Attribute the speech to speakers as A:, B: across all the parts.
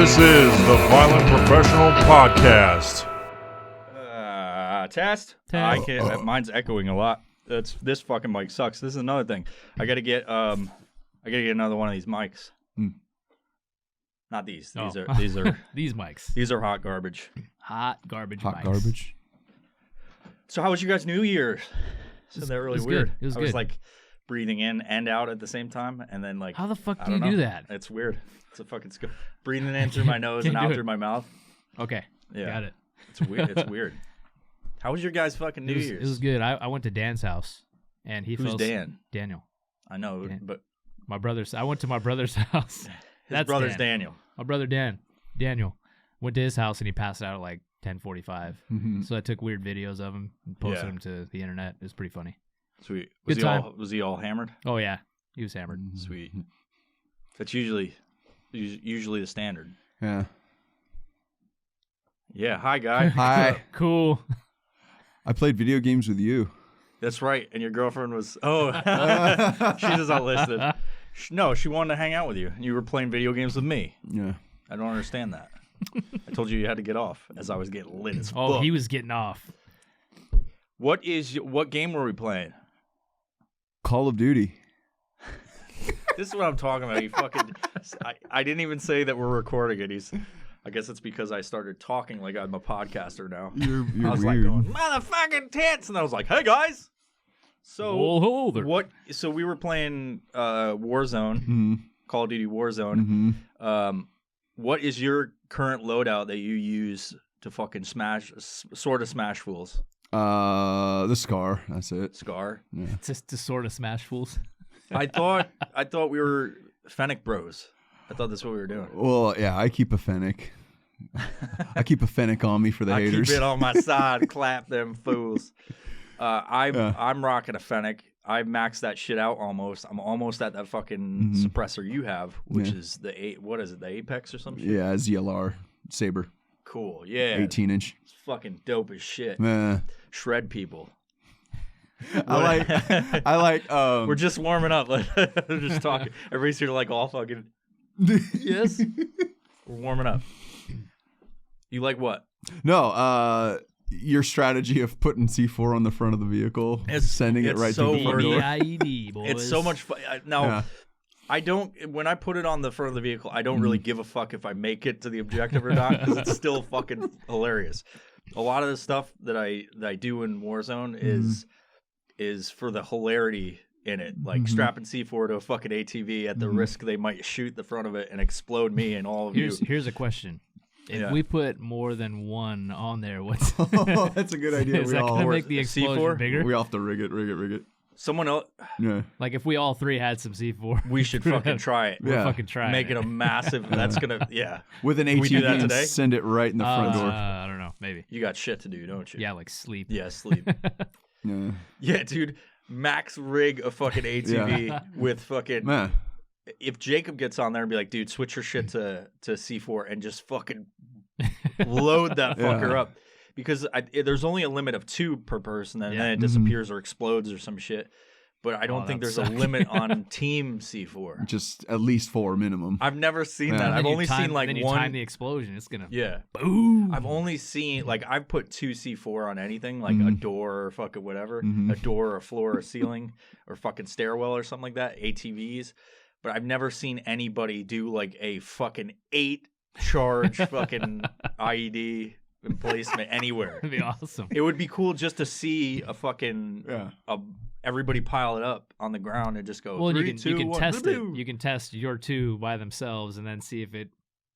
A: This is the Violent Professional Podcast.
B: Test? I can't. Mine's echoing a lot. This fucking mic sucks. This is another thing. I gotta get another one of these mics. Not these. These are
C: these mics.
B: These are hot garbage.
C: Hot garbage.
D: Hot
C: mics.
D: garbage.
B: So how was you guys' New Year's? Isn't that really weird?
C: Good. It was
B: I
C: good.
B: was like breathing in and out at the same time, and then like.
C: How the fuck do you do that?
B: It's weird. It's a fucking breathing in through my nose and out through my mouth.
C: Okay.
B: Yeah.
C: Got it.
B: It's weird. It's weird. How was your guys' fucking New Year's?
C: It was good. I went to Dan's house, and he
B: Who's
C: felt
B: Dan?
C: Daniel.
B: I know, but
C: my brother's. I went to my brother's house.
B: His brother's Daniel.
C: My brother Daniel went to his house and he passed out at like 10:45.
D: Mm-hmm.
C: So I took weird videos of him and posted them to the internet. It was pretty funny.
B: Sweet.
C: Good time.
B: Was he all hammered?
C: Oh yeah, he was hammered.
B: Sweet. That's usually the standard.
D: Yeah.
B: Yeah. Hi, guy.
D: Hi.
C: Cool.
D: I played video games with you.
B: That's right. And your girlfriend was. Oh, she just unlisted. No, she wanted to hang out with you. And you were playing video games with me.
D: Yeah.
B: I don't understand that. I told you had to get off as I was getting lit as fuck.
C: Oh, he was getting off.
B: What game were we playing?
D: Call of Duty.
B: This is what I'm talking about. You fucking. I didn't even say that we're recording it. I guess it's because I started talking like I'm a podcaster now.
D: You're
B: I was
D: weird.
B: like going, motherfucking tits, and I was like, hey guys. So
C: Whoa there.
B: what? So we were playing Warzone,
D: Mm-hmm.
B: Call of Duty Warzone.
D: Mm-hmm.
B: What is your current loadout that you use to fucking smash fools?
D: The Scar. That's it.
B: Scar.
D: Yeah.
C: Just to sort of smash fools.
B: I thought we were Fennec Bros. I thought that's what we were doing.
D: Well, yeah, I keep a Fennec. I keep a Fennec on me for the haters.
B: Keep it on my side. Clap them fools. I'm rocking a Fennec. I maxed that shit out almost. I'm almost at that fucking suppressor you have, which is what is it, the Apex or some shit?
D: Yeah, ZLR Saber.
B: Cool, yeah.
D: 18-inch.
B: It's fucking dope as shit. Shred people.
D: I like.
B: We're just warming up. We're just talking. Everybody's here like all fucking. Yes. We're warming up. You like what?
D: No, your strategy of putting C4 on the front of the vehicle, sending it right
B: so
D: to the front door.
C: BIED, boys.
B: It's so much fun. I don't. When I put it on the front of the vehicle, I don't really give a fuck if I make it to the objective or not, because it's still fucking hilarious. A lot of the stuff that I do in Warzone is for the hilarity in it, like strapping C4 to a fucking ATV at the risk they might shoot the front of it and explode me and all of you.
C: Here's a question. If we put more than one on there, what's
D: Oh, that's a good idea.
C: is that going to make the explosion
B: C4?
C: bigger?
D: We have to rig it.
B: Someone else,
D: Yeah.
C: Like if we all three had some C4,
B: we should fucking try it.
D: Yeah.
C: fucking try
B: Make it a massive. That's gonna
D: With an
B: Can we do that
D: ATV and
B: today?
D: send it right in the front door.
C: I don't know, maybe.
B: You got shit to do, don't you?
C: Yeah, like sleep.
B: Yeah, sleep.
D: Yeah.
B: Yeah, dude. Max rig a fucking ATV with fucking.
D: Man.
B: If Jacob gets on there and be like, dude, switch your shit to C4 and just fucking load that fucker up, because there's only a limit of 2 per person, and then it disappears or explodes or some shit. But I don't think there's a limit on team C4.
D: Just at least 4 minimum.
B: I've never seen
D: Yeah.
B: that.
C: And
B: I've
C: then
B: only seen like
C: then you
B: one.
C: time the explosion. It's gonna
B: Boom. I've only seen I've put 2 C4 on anything, like a door or fucking whatever, a door or a floor or ceiling or fucking stairwell or something like that, ATVs. But I've never seen anybody do like a fucking 8 charge fucking IED emplacement anywhere.
C: That'd be awesome.
B: It would be cool just to see a fucking everybody pile it up on the ground and just go.
C: Well,
B: 3,
C: you
B: 2,
C: can
B: 1,
C: test
B: blue.
C: it. You can test your 2 by themselves and then see if it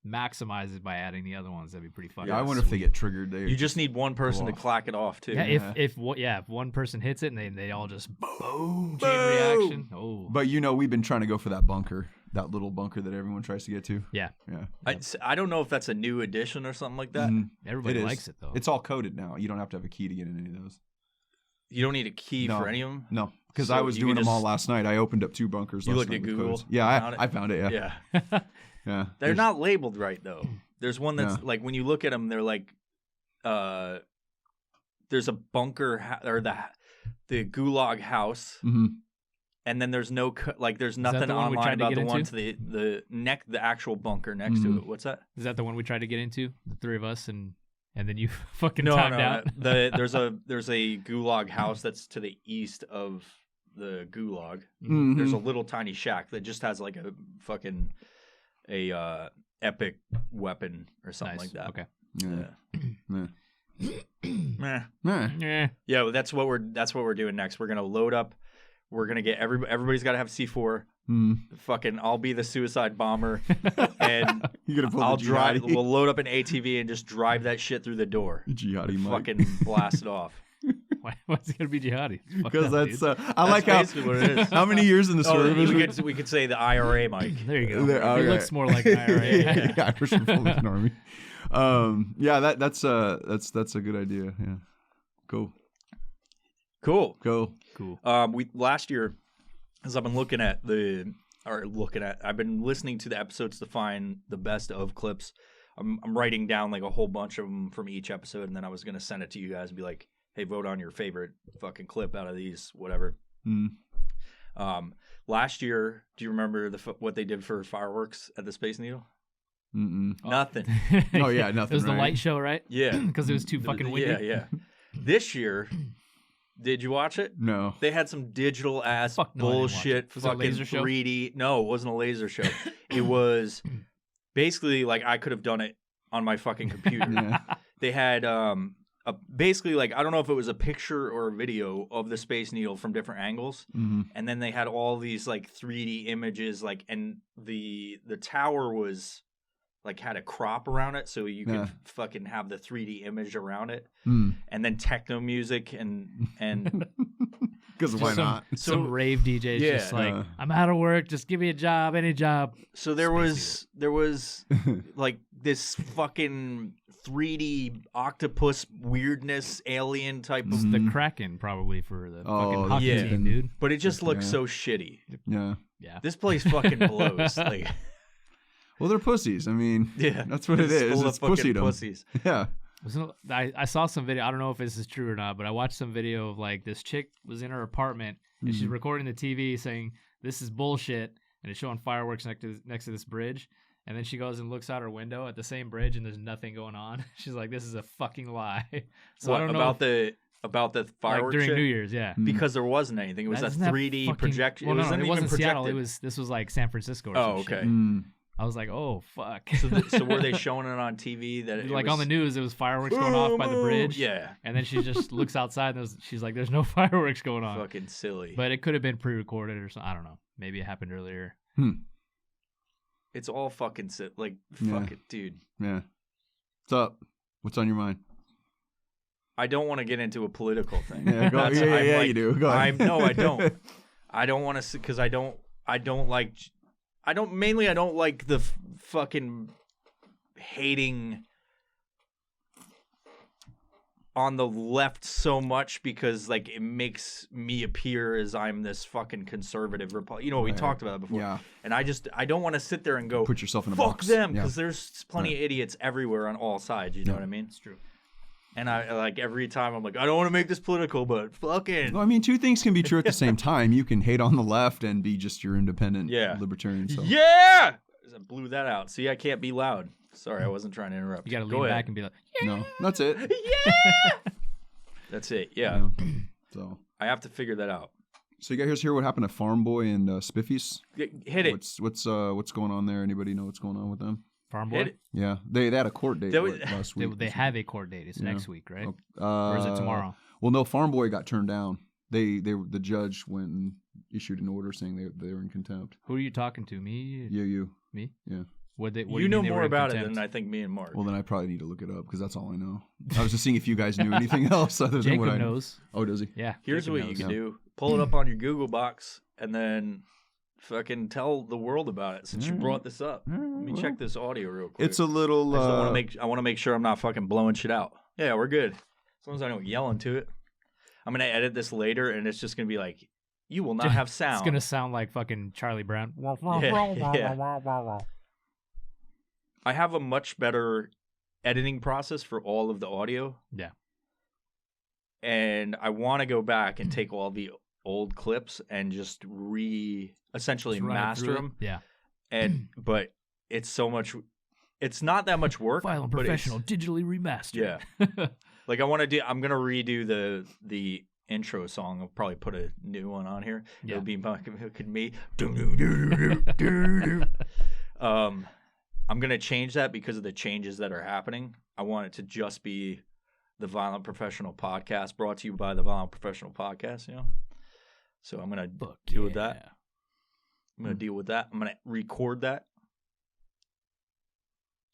C: maximizes by adding the other ones. That'd be pretty fun.
D: Yeah, I wonder if they get triggered.
B: You just need one person to clack it off too.
C: Yeah, if one person hits it and they all just boom, chain reaction. Oh,
D: But we've been trying to go for that bunker, that little bunker that everyone tries to get to.
C: yeah.
B: I don't know if that's a new addition or something like that.
C: Everybody likes it though.
D: It's all coded now. You don't have to have a key to get in any of those.
B: You don't need a key for any of them?
D: No, because
B: So
D: I was
B: you
D: doing
B: can
D: them all
B: just-
D: last night. I opened up 2 bunkers
B: You
D: last
B: looked
D: night
B: at
D: with
B: Google?
D: codes. Yeah,
B: Found it?
D: I found it, yeah.
B: Yeah.
D: Yeah.
B: They're not labeled right though. There's one that's like when you look at them, they're like, there's a bunker or the Gulag house, and then there's no there's nothing
C: the one we
B: online
C: tried to
B: about
C: get
B: the one
C: into?
B: to the actual bunker next to it. What's that?
C: Is that the one we tried to get into? The three of us and then you fucking
B: No,
C: timed out.
B: there's a gulag house that's to the east of the gulag.
D: Mhm.
B: There's a little tiny shack that just has like a fucking epic weapon or something
C: Nice.
B: like that.
C: Okay.
D: Yeah.
B: Meh.
C: Yeah.
B: Yeah, well, that's what we're doing next. We're gonna load up. We're gonna get everybody's got to have C4. Fucking, I'll be the suicide bomber, and
D: You're gonna pull
B: I'll
D: the
B: drive.
D: jihadi.
B: We'll load up an ATV and just drive that shit through the door.
D: Jihadi Mike.
B: Fucking blast it off.
C: Why's it gonna be jihadi? It's fucked
D: Because
C: up,
D: that's
C: dude.
D: I like how
B: basically what it is.
D: how many years in the service?
B: we could say the IRA, Mike.
C: There you go.
D: There-
C: It
D: okay.
C: looks more like an IRA.
D: Yeah, Irish Republican Army. Yeah, that's a good idea. Yeah, cool.
C: Cool.
B: We last year, as I've been I've been listening to the episodes to find the best of clips. I'm writing down like a whole bunch of them from each episode, and then I was gonna send it to you guys and be like, "Hey, vote on your favorite fucking clip out of these, whatever." Last year, do you remember what they did for fireworks at the Space Needle? Nothing.
D: Oh yeah, nothing.
C: It was the
D: right?
C: light show, right?
B: Yeah,
C: Because it was too fucking windy.
B: Yeah. This year, did you watch it?
D: No.
B: They had some digital ass
C: Fuck no, I didn't watch
B: bullshit
C: it. Was it a
B: fucking
C: laser show?
B: 3D. No, it wasn't a laser show. It was basically like I could have done it on my fucking computer.
D: Yeah.
B: They had basically like I don't know if it was a picture or a video of the Space Needle from different angles, and then they had all these like 3D images, like, and the tower was like had a crop around it, so you could fucking have the 3D image around it, and then techno music and
D: Because why not?
C: Some rave DJs just like, I'm out of work, just give me a job, any job.
B: So there was like this fucking 3D octopus weirdness alien type
C: This
B: of,
C: is the Kraken probably for the fucking hockey
B: yeah.
C: team, dude.
B: but it just looks so shitty.
D: Yeah.
C: Yeah.
B: This place fucking blows. Like,
D: Well, they're pussies. I mean,
B: yeah,
D: that's what it is.
B: full of
D: It's
B: fucking
D: pussydom.
B: pussies.
D: Yeah.
C: I saw some video. I don't know if this is true or not, but I watched some video of like this chick was in her apartment and she's recording the TV saying this is bullshit, and it's showing fireworks next to this bridge. And then she goes and looks out her window at the same bridge, and there's nothing going on. She's like, "This is a fucking lie." So
B: What,
C: I don't know
B: about the
C: like
B: fireworks
C: during
B: shit?
C: New Year's, yeah.
B: Because there wasn't anything. It was
C: Isn't
B: a
C: that
B: 3D
C: fucking-
B: projection.
C: Well,
B: it
C: no,
B: wasn't
C: it
B: even
C: wasn't
B: projected.
C: Seattle. This was like San Francisco. Or some
B: okay.
C: shit. I was like, oh fuck.
B: So were they showing it on TV? That it
C: like
B: was,
C: on the news, it was fireworks going off by the bridge.
B: Yeah,
C: And then she just looks outside and she's like, "There's no fireworks going on."
B: fucking silly.
C: But it could have been pre-recorded or something. I don't know. Maybe it happened earlier.
B: It's all fucking like
D: Yeah.
B: fuck it, dude.
D: Yeah. What's up? What's on your mind?
B: I don't want to get into a political thing.
D: Yeah, go, yeah, you do. Go ahead.
B: No, I don't. I don't want to because I don't like the fucking hating on the left so much because like it makes me appear as I'm this fucking conservative Republican. We talked about it before.
D: Yeah.
B: And I don't want to sit there and go
D: Put yourself in a
B: fuck
D: box.
B: them
D: Yeah.
B: because there's plenty of idiots everywhere on all sides. You know what I mean?
C: It's true.
B: And I like every time I'm like, I don't want to make this political, but fucking
D: Well, I mean, two things can be true at the same time. You can hate on the left and be just your independent libertarian. So.
B: yeah. I blew that out. See, I can't be loud. Sorry, I wasn't trying to interrupt.
C: You got to
B: Go
C: lean
B: ahead.
C: back and be like,
D: No, that's it.
B: That's it. Yeah.
D: So
B: I have to figure that out.
D: you guys hear what happened to Farm Boy and Spiffies?
B: Hit it.
D: What's going on there? Anybody know what's going on with them?
C: "Farm
B: Hit
C: boy."
B: it.
D: Yeah, they had a court date
B: That was-
D: last week.
C: They have a court date. It's next week, right?
D: Or
C: Or is it tomorrow?
D: Well, no, Farm Boy got turned down. The judge went and issued an order saying they were in contempt.
C: Who are you talking to? Me?
D: You.
C: Me?
D: Yeah.
C: What do
B: You know
C: mean they were
B: more
C: in
B: about it
C: contempt?
B: than I think me and Mark.
D: Well, then I probably need to look it up because that's all I know. I was just seeing if you guys knew anything else other than what I
C: Jacob
D: know.
C: knows.
D: Oh, does he?
C: Yeah.
B: Here's
C: Jacob
B: what
C: knows.
B: you can do. Pull it up on your Google box and then fucking tell the world about it since you brought this up. Let me check this audio real quick.
D: It's a little.
B: I want to make sure I'm not fucking blowing shit out. Yeah, we're good. As long as I don't yell into it. I'm going to edit this later and it's just going to be like, you will not have sound.
C: It's going to sound like fucking Charlie Brown.
B: Yeah. I have a much better editing process for all of the audio.
C: Yeah.
B: And I want to go back and take all the old clips and just essentially
C: Just run it
B: master
C: through it.
B: them.
C: Yeah.
B: But it's so much. It's not that much work.
C: Violent
B: but
C: Professional digitally remastered.
B: Yeah. Like I'm gonna redo the intro song. I'll probably put a new one on here.
C: Yeah.
B: It'll be me. I'm gonna change that because of the changes that are happening. I want it to just be the Violent Professional Podcast, brought to you by the Violent Professional Podcast. So I'm gonna deal with that. I'm gonna deal with that. I'm gonna record that.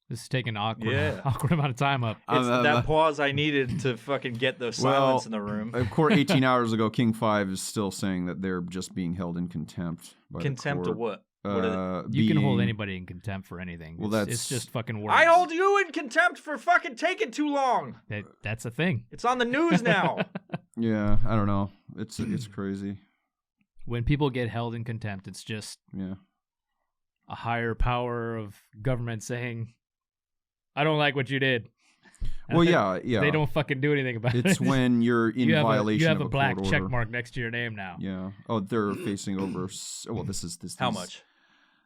C: This is taking an awkward amount of time up.
B: It's that pause I needed to fucking get the silence in the room.
D: Of course, 18 hours ago, King 5 is still saying that they're just being held in contempt. By
B: Contempt
D: the
B: of
D: court.
B: what?
C: You can hold anybody in contempt for anything.
D: Well,
C: it's just fucking words.
B: I hold you in contempt for fucking taking too long.
C: That's a thing.
B: It's on the news now.
D: Yeah, I don't know. It's crazy.
C: When people get held in contempt, it's just a higher power of government saying, I don't like what you did.
D: Well, yeah.
C: They don't fucking do anything about it.
D: It's when you're in violation
C: you have
D: of
C: a black
D: court
C: check
D: order.
C: mark next to your name now.
D: Yeah. Oh, they're facing over. Well, this.
B: How much?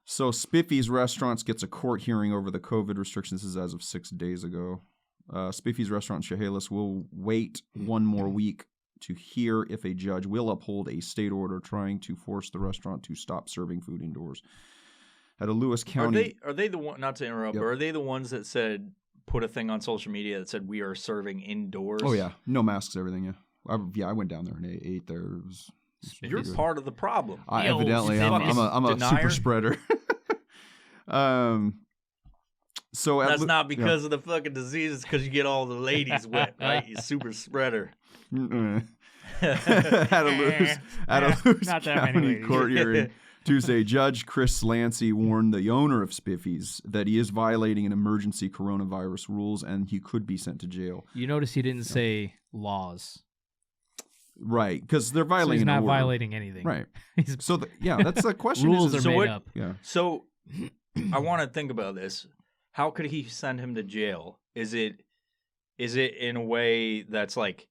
D: So Spiffy's Restaurants gets a court hearing over the COVID restrictions. This is as of 6 days ago. Spiffy's Restaurant Chehalis will wait one more week to hear if a judge will uphold a state order trying to force the restaurant to stop serving food indoors. At a Lewis County.
B: Are they the one? Not to interrupt,
D: Yep.
B: but are they the ones that said put a thing on social media that said we are serving indoors?
D: Oh yeah, no masks, everything. Yeah, I went down there and ate there. It was
B: You're part of the problem.
D: Evidently, I'm a super spreader. So
B: that's not because of the fucking disease. It's because you get all the ladies wet, right? You super spreader.
D: At a Lewis
C: Not that many
D: County
C: ladies.
D: court hearing Tuesday, Judge Chris Lancey warned the owner of Spiffy's that he is violating an emergency coronavirus rules and he could be sent to jail.
C: You notice he didn't say laws.
D: Right, because they're
C: So
D: violating
C: he's
D: an
C: not
D: order.
C: violating anything.
D: Right.
C: He's,
D: So that's the question.
C: rules
D: is
C: are made
B: what-
C: up.
D: Yeah.
B: So I want to think about this. How could he send him to jail? Is it in a way that's like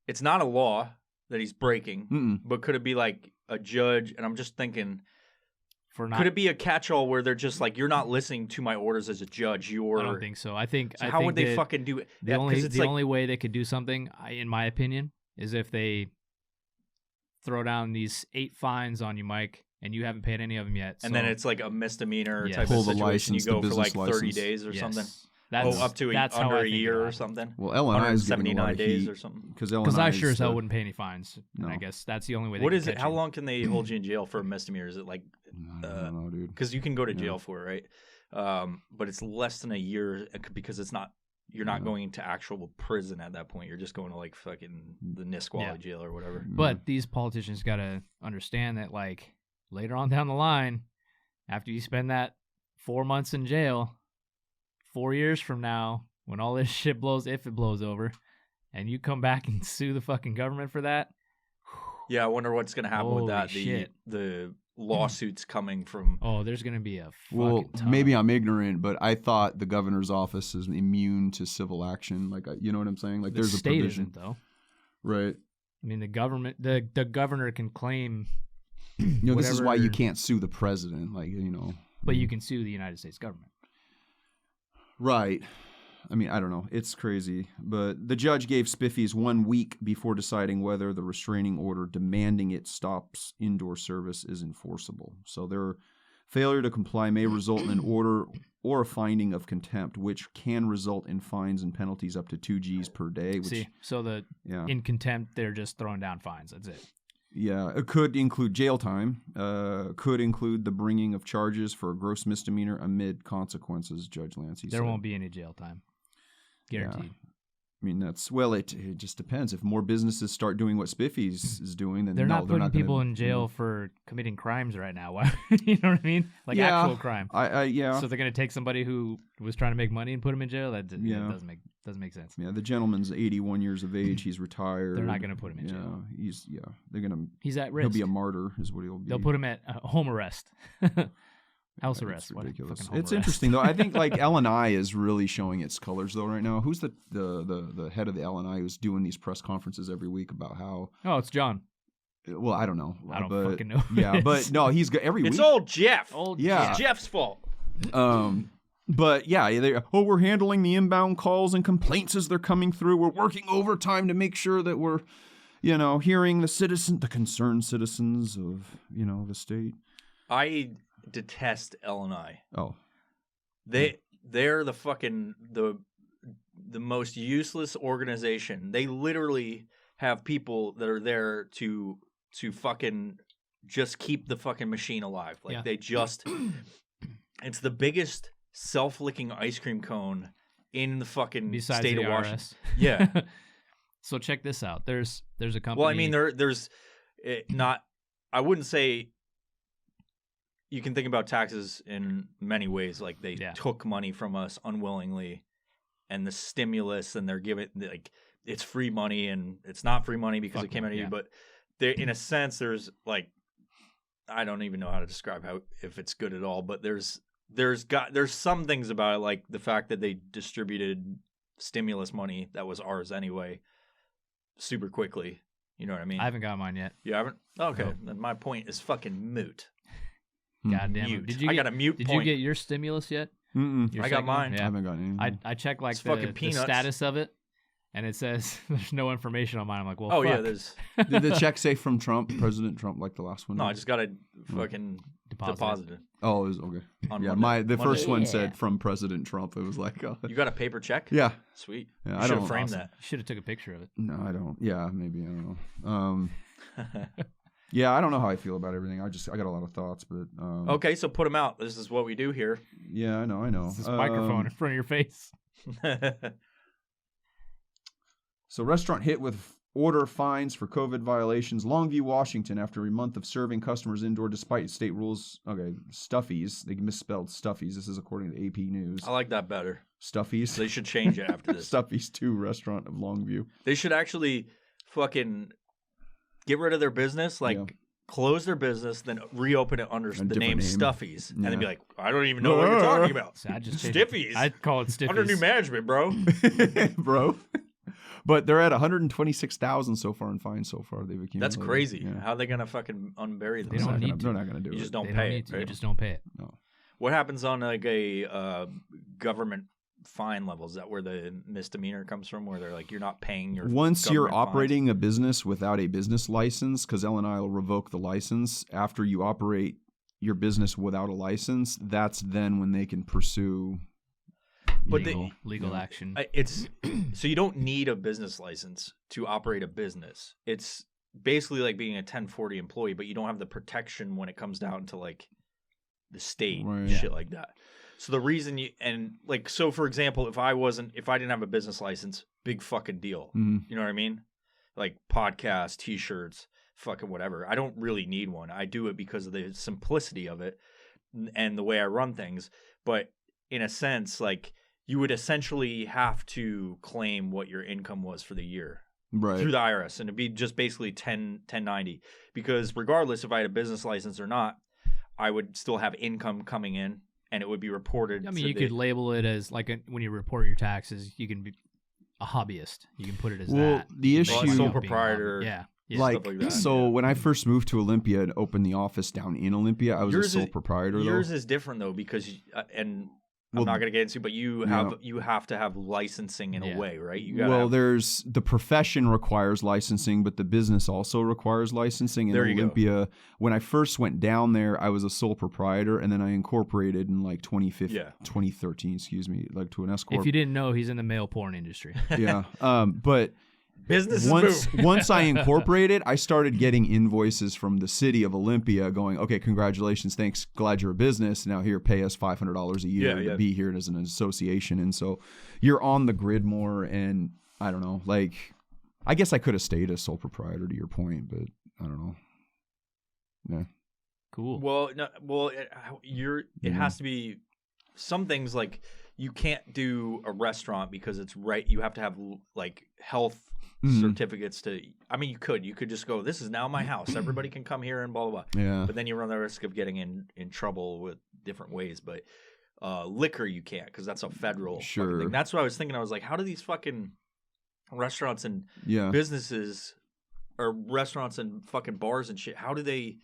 B: it's not a law that he's breaking, but could it be like a judge? And I'm just thinking, could it be a catch-all where they're just like, you're not listening to my orders as a judge?
C: I don't think so. I think
B: how would they fucking do it?
C: The only way they could do something, in my opinion, is if they throw down these 8 fines on you, Mike, and you haven't paid any of them yet.
B: And then it's like a misdemeanor
C: Yes.
B: type
D: Pull
B: of
D: the
B: situation. You
D: license,
B: go
D: the
B: for like
D: business
B: 30
D: license.
B: days or something.
C: That's,
B: up to
C: that's how
B: under
C: I
B: a
C: think
B: year
C: about
B: or
C: it.
B: something.
D: Well, LNI is giving a lot
B: 179
D: of
B: days
D: heat
B: or something.
C: Because I sure as hell wouldn't pay any fines.
D: No.
C: And I guess that's the only way.
B: What
C: they
B: is
C: can
B: it?
C: catch
B: How
C: you.
B: long can they hold you in jail for a misdemeanor? Is it like
D: I don't know, dude.
B: because you can go to jail for it, right? But it's less than a year because it's not. You're not going into actual prison at that point. You're just going to like fucking the Nisqually jail or whatever.
C: But these politicians got to understand that, like, later on down the line, after you spend that 4 months in jail, 4 years from now, when all this shit blows, if it blows over, and you come back and sue the fucking government for that.
B: Yeah, I wonder what's going to happen with that. The lawsuits coming from.
C: Oh, there's going to be a
D: Well,
C: fucking ton.
D: maybe I'm ignorant, but I thought the governor's office is immune to civil action. Like, you know what I'm saying? Like,
C: The
D: there's a
C: state
D: provision,
C: isn't, though.
D: right?
C: I mean, the government, the governor can claim.
D: You know, this is why you
C: whatever-
D: can't sue the president. Like, you know,
C: But you can sue the United States government.
D: right? I mean, I don't know. It's crazy. But the judge gave Spiffy's 1 week before deciding whether the restraining order demanding it stops indoor service is enforceable. So their failure to comply may result in an order or a finding of contempt, which can result in fines and penalties up to 2 Gs per day. Which,
C: So
D: yeah.
C: in contempt, they're just throwing down fines. That's it.
D: Yeah, it could include jail time, could include the bringing of charges for a gross misdemeanor amid consequences, Judge Lancey said.
C: There won't be any jail time. Guaranteed.
D: Yeah. I mean, it just depends. If more businesses start doing what Spiffy's is doing, then
C: They're not putting
D: gonna,
C: people in jail for committing crimes right now. Why? You know what I mean? Like actual crime.
D: Yeah.
C: So they're going to take somebody who was trying to make money and put him in jail? That doesn't make sense.
D: Yeah, the gentleman's 81 years of age. He's retired.
C: They're not going to put him in jail.
D: They're going to.
C: He's at risk.
D: He'll be a martyr, is what he'll be.
C: They'll put him at home arrest. House arrest.
D: It's ridiculous.
C: Fucking home
D: It's
C: arrest.
D: interesting though. I think like LNI is really showing its colors though right now. Who's the head of the LNI who's doing these press conferences every week about how?
C: Oh, it's John.
D: Well, I don't know.
C: I don't fucking know.
D: Yeah, but no, he's got every week.
B: It's old Jeff.
D: Yeah.
B: It's Jeff's fault.
D: But yeah, we're handling the inbound calls and complaints as they're coming through. We're working overtime to make sure that we're, hearing the concerned citizens of, the state.
B: I detest L&I.
D: Oh.
B: They're the fucking the most useless organization. They literally have people that are there to fucking just keep the fucking machine alive. Like they just it's the biggest self-licking ice cream cone in the fucking
C: besides
B: state
C: the
B: of
C: IRS.
B: Washington. Yeah.
C: So check this out. There's a company.
B: Well, I mean, there's not. I wouldn't say. You can think about taxes in many ways. Like they took money from us unwillingly, and the stimulus, and they're giving it's free money, and it's not free money because it came out of you. But there, in a sense, there's I don't even know how to describe if it's good at all. But there's some things about it, like the fact that they distributed stimulus money that was ours anyway, super quickly. You know what I mean?
C: I haven't got mine yet.
B: You haven't? Okay, no. Then my point is fucking moot.
C: God damn it!
B: I got a mute point.
C: Did you get your stimulus yet?
B: I got mine.
D: I haven't gotten anything.
C: I checked the status of it, and it says there's no information on mine. I'm like, well, fuck.
B: Yeah, there's.
D: Did the check say from Trump, President Trump, like the last one?
B: No, I just got a fucking deposited.
D: Oh, it was okay.
B: On
D: the first one said from President Trump. It was like
B: you got a paper check?
D: Yeah,
B: sweet.
D: Yeah,
B: I should have framed that.
C: You should have took a picture of it.
D: No, I don't. Yeah, maybe I don't know. Yeah, I don't know how I feel about everything. I got a lot of thoughts, but
B: okay, so put them out. This is what we do here.
D: Yeah, I know.
C: This microphone in front of your face.
D: So, restaurant hit with order fines for COVID violations. Longview, Washington, after a month of serving customers indoor despite state rules. Okay, Stuffies. They misspelled Stuffies. This is according to AP News.
B: I like that better.
D: Stuffies.
B: They should change it after this.
D: Stuffies 2 restaurant of Longview.
B: They should actually fucking get rid of their business, close their business, then reopen it under the name Stuffies, and then be like, I don't even know what you're talking about.
C: So I just
B: Stiffies.
C: I'd call it Stiffies.
B: Under new management, bro.
D: Bro. But they're at 126,000 so far in fines so far. They've accumulated.
B: That's crazy. Yeah. How are they gonna fucking unbury them?
D: They're not gonna do it.
B: You just don't pay it. Right?
C: You just don't pay it.
D: No.
B: What happens on a government fine level? Is that where the misdemeanor comes from? Where they're like, you're not paying your
D: once you're
B: fines?
D: Operating a business without a business license, because L&I will revoke the license after you operate your business without a license. That's then when they can pursue.
B: But
C: legal action.
B: It's so you don't need a business license to operate a business. It's basically like being a 1040 employee, but you don't have the protection when it comes down to like the state and shit like that. So the reason so for example, if I didn't have a business license, big fucking deal.
D: Mm-hmm.
B: You know what I mean? Like podcasts, t-shirts, fucking whatever. I don't really need one. I do it because of the simplicity of it and the way I run things. But in a sense, like you would essentially have to claim what your income was for the year through the IRS, and it'd be just basically 1090. Because regardless if I had a business license or not, I would still have income coming in, and it would be reported.
C: I mean, you could label it as when you report your taxes, you can be a hobbyist. You can put it as that.
D: Well, the issue,
B: sole proprietor,
C: yeah.
D: Like that. So when I first moved to Olympia and opened the office down in Olympia, I was a sole proprietor.
B: Yours is different though because I'm not going to get into, but you have to have licensing in a way, right?
D: There's the profession requires licensing, but the business also requires licensing. In Olympia, when I first went down there, I was a sole proprietor, and then I incorporated in like 2013, excuse me, like to an S corp.
C: If you didn't know, he's in the male porn industry.
D: Yeah, but.
B: Business
D: once I incorporated, I started getting invoices from the city of Olympia going, okay, congratulations, thanks, glad you're a business. Now here, pay us $500 a year to be here as an association. And so you're on the grid more, and I don't know, like, I guess I could have stayed a sole proprietor to your point, but I don't know. Yeah.
C: Cool.
B: Well, it has to be some things like you can't do a restaurant because it's you have to have like health certificates to. I mean, you could just go, this is now my house, everybody can come here and blah blah blah.
D: Yeah.
B: But then you run the risk of getting in trouble with different ways. But liquor you can't, because that's a federal fucking thing. That's what I was thinking. I was like, how do these fucking restaurants and businesses or restaurants and fucking bars and shit. How do they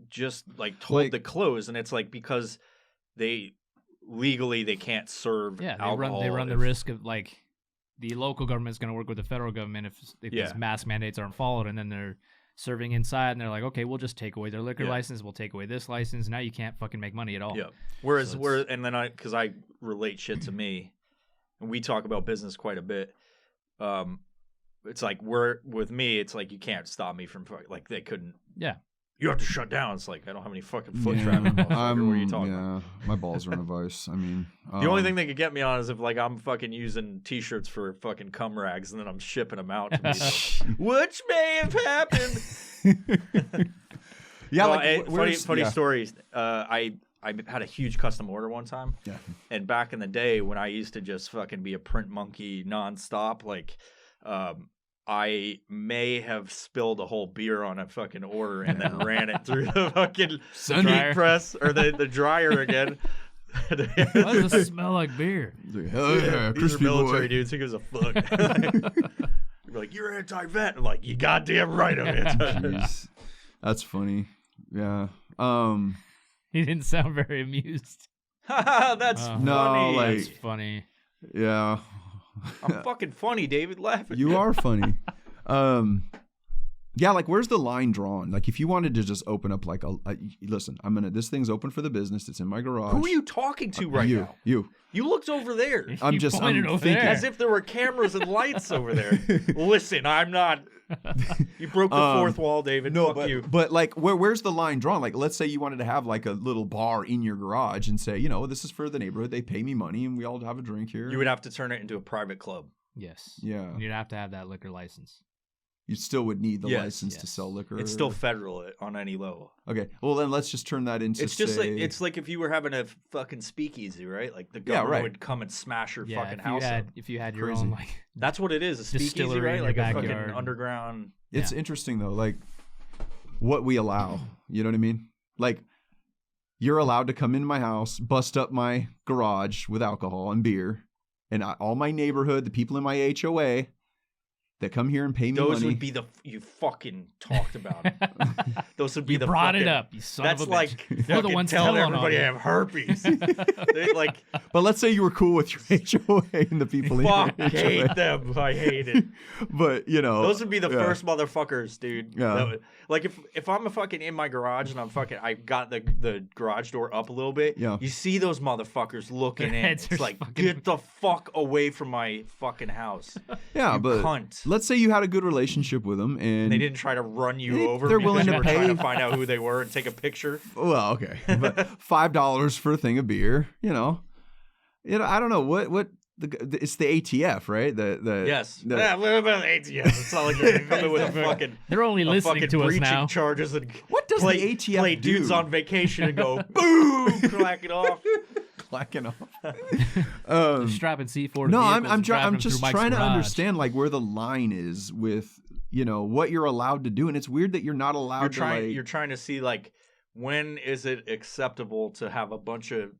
B: just like told to close? And it's like because they legally they can't serve alcohol.
C: They run the risk of like the local government's going to work with the federal government if these mask mandates aren't followed, and then they're serving inside and they're like, okay, we'll just take away their liquor license, we'll take away this license. Now you can't fucking make money at all.
B: Yeah. Whereas and then because I relate shit to me, and we talk about business quite a bit. It's like with me, it's like you can't stop me from like they couldn't.
C: Yeah.
B: You have to shut down. It's like I don't have any fucking foot traffic. What are you talking about?
D: My balls are in a vice. I mean,
B: the only thing they could get me on is if like I'm fucking using T-shirts for fucking cum rags and then I'm shipping them out to me, which may have happened. Funny stories. I had a huge custom order one time.
D: Yeah.
B: And back in the day when I used to just fucking be a print monkey nonstop, like, I may have spilled a whole beer on a fucking order and then ran it through the fucking heat press or the dryer again.
C: Why does it smell like beer?
D: Hell yeah,
B: these are military dudes. Who gives a fuck? You're like, you're anti-vet. I'm like, you goddamn right I'm anti-vet.
D: That's funny. Yeah.
C: He didn't sound very amused.
B: That's funny.
D: No, like,
C: that's funny.
D: Yeah.
B: I'm fucking funny, David. Laugh at
D: You
B: me.
D: are funny. Yeah, like where's the line drawn? Like if you wanted to just open up like listen, this thing's open for the business. It's in my garage.
B: Who are you talking to right now?
D: You
B: looked over there.
D: I'm thinking
B: as if there were cameras and lights over there. Listen, I'm not. You broke the fourth wall, David.
D: No,
B: Fuck you.
D: But like, where's the line drawn? Like, let's say you wanted to have like a little bar in your garage and say, this is for the neighborhood. They pay me money, and we all have a drink here.
B: You would have to turn it into a private club.
C: Yes.
D: Yeah.
C: You'd have to have that liquor license.
D: You still would need the license to sell liquor.
B: It's still federal on any level.
D: Okay. Well, then let's just turn that into.
B: It's just like if you were having a fucking speakeasy, right? Like the government would come and smash your fucking house up.
C: If you had your own like.
B: That's what it is. A speakeasy, right? Like a fucking underground.
D: It's interesting though, like what we allow. You know what I mean? Like you're allowed to come in my house, bust up my garage with alcohol and beer, and all my neighborhood, the people in my HOA. That come here and pay me money.
B: Those would be you fucking talked about it. Those would be the
C: brought
B: fucking,
C: it up, you son
B: that's
C: of a
B: like
C: bitch. They're the ones
B: telling
C: telling
B: everybody
C: on
B: I have herpes. Like,
D: but let's say you were cool with your HOA and the people in your HOA.
B: Hate them. I hate it.
D: But
B: those would be the first motherfuckers, dude.
D: Yeah.
B: Like if I'm fucking in my garage and I got the garage door up a little bit.
D: Yeah.
B: You see those motherfuckers looking in.
C: Heads
B: It's
C: are
B: like
C: fucking-
B: get the fuck away from my fucking house.
D: Yeah,
B: You
D: but
B: cunt.
D: let's say you had a good relationship with them and
B: They didn't try to run you over.
D: they're
B: because
D: willing
B: you
D: to
B: were
D: pay.
B: trying to find out who they were and take a picture.
D: Well, okay, but $5 for a thing of beer. I don't know what. It's the ATF, right?
B: Yes. Yeah, what about the ATF? It's not like they're gonna come in with a fucking.
C: They're only listening to us
B: breaching
C: now.
B: charges and
D: What does
B: play,
D: the ATF
B: play
D: do?
B: dudes on vacation and go boom, clack it off.
D: Clacking off.
C: They're strapping C4 to
D: No,
C: vehicles
D: I'm
C: and driving them
D: just
C: through Mike's
D: trying to
C: garage.
D: understand like where the line is with what you're allowed to do, and it's weird that you're not allowed
B: You're trying to see like when is it acceptable to have a bunch of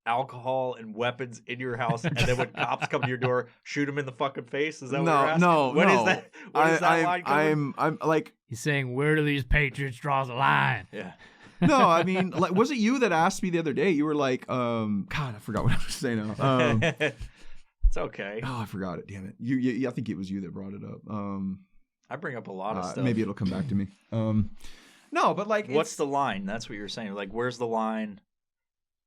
B: alcohol and weapons in your house, and then when cops come to your door, shoot them in the fucking face? Is that what you're asking?
D: No.
B: When is that? When is that line coming?
D: I'm like.
C: He's saying, where do these patriots draw the line?
B: Yeah.
D: No, I mean, like, was it you that asked me the other day? You were like, God, I forgot what I was saying now.
B: It's okay.
D: Oh, I forgot it. Damn it. You, I think it was you that brought it up.
B: I bring up a lot of stuff.
D: Maybe it'll come back to me. No, but like,
B: what's the line? That's what you're saying. Like, where's the line?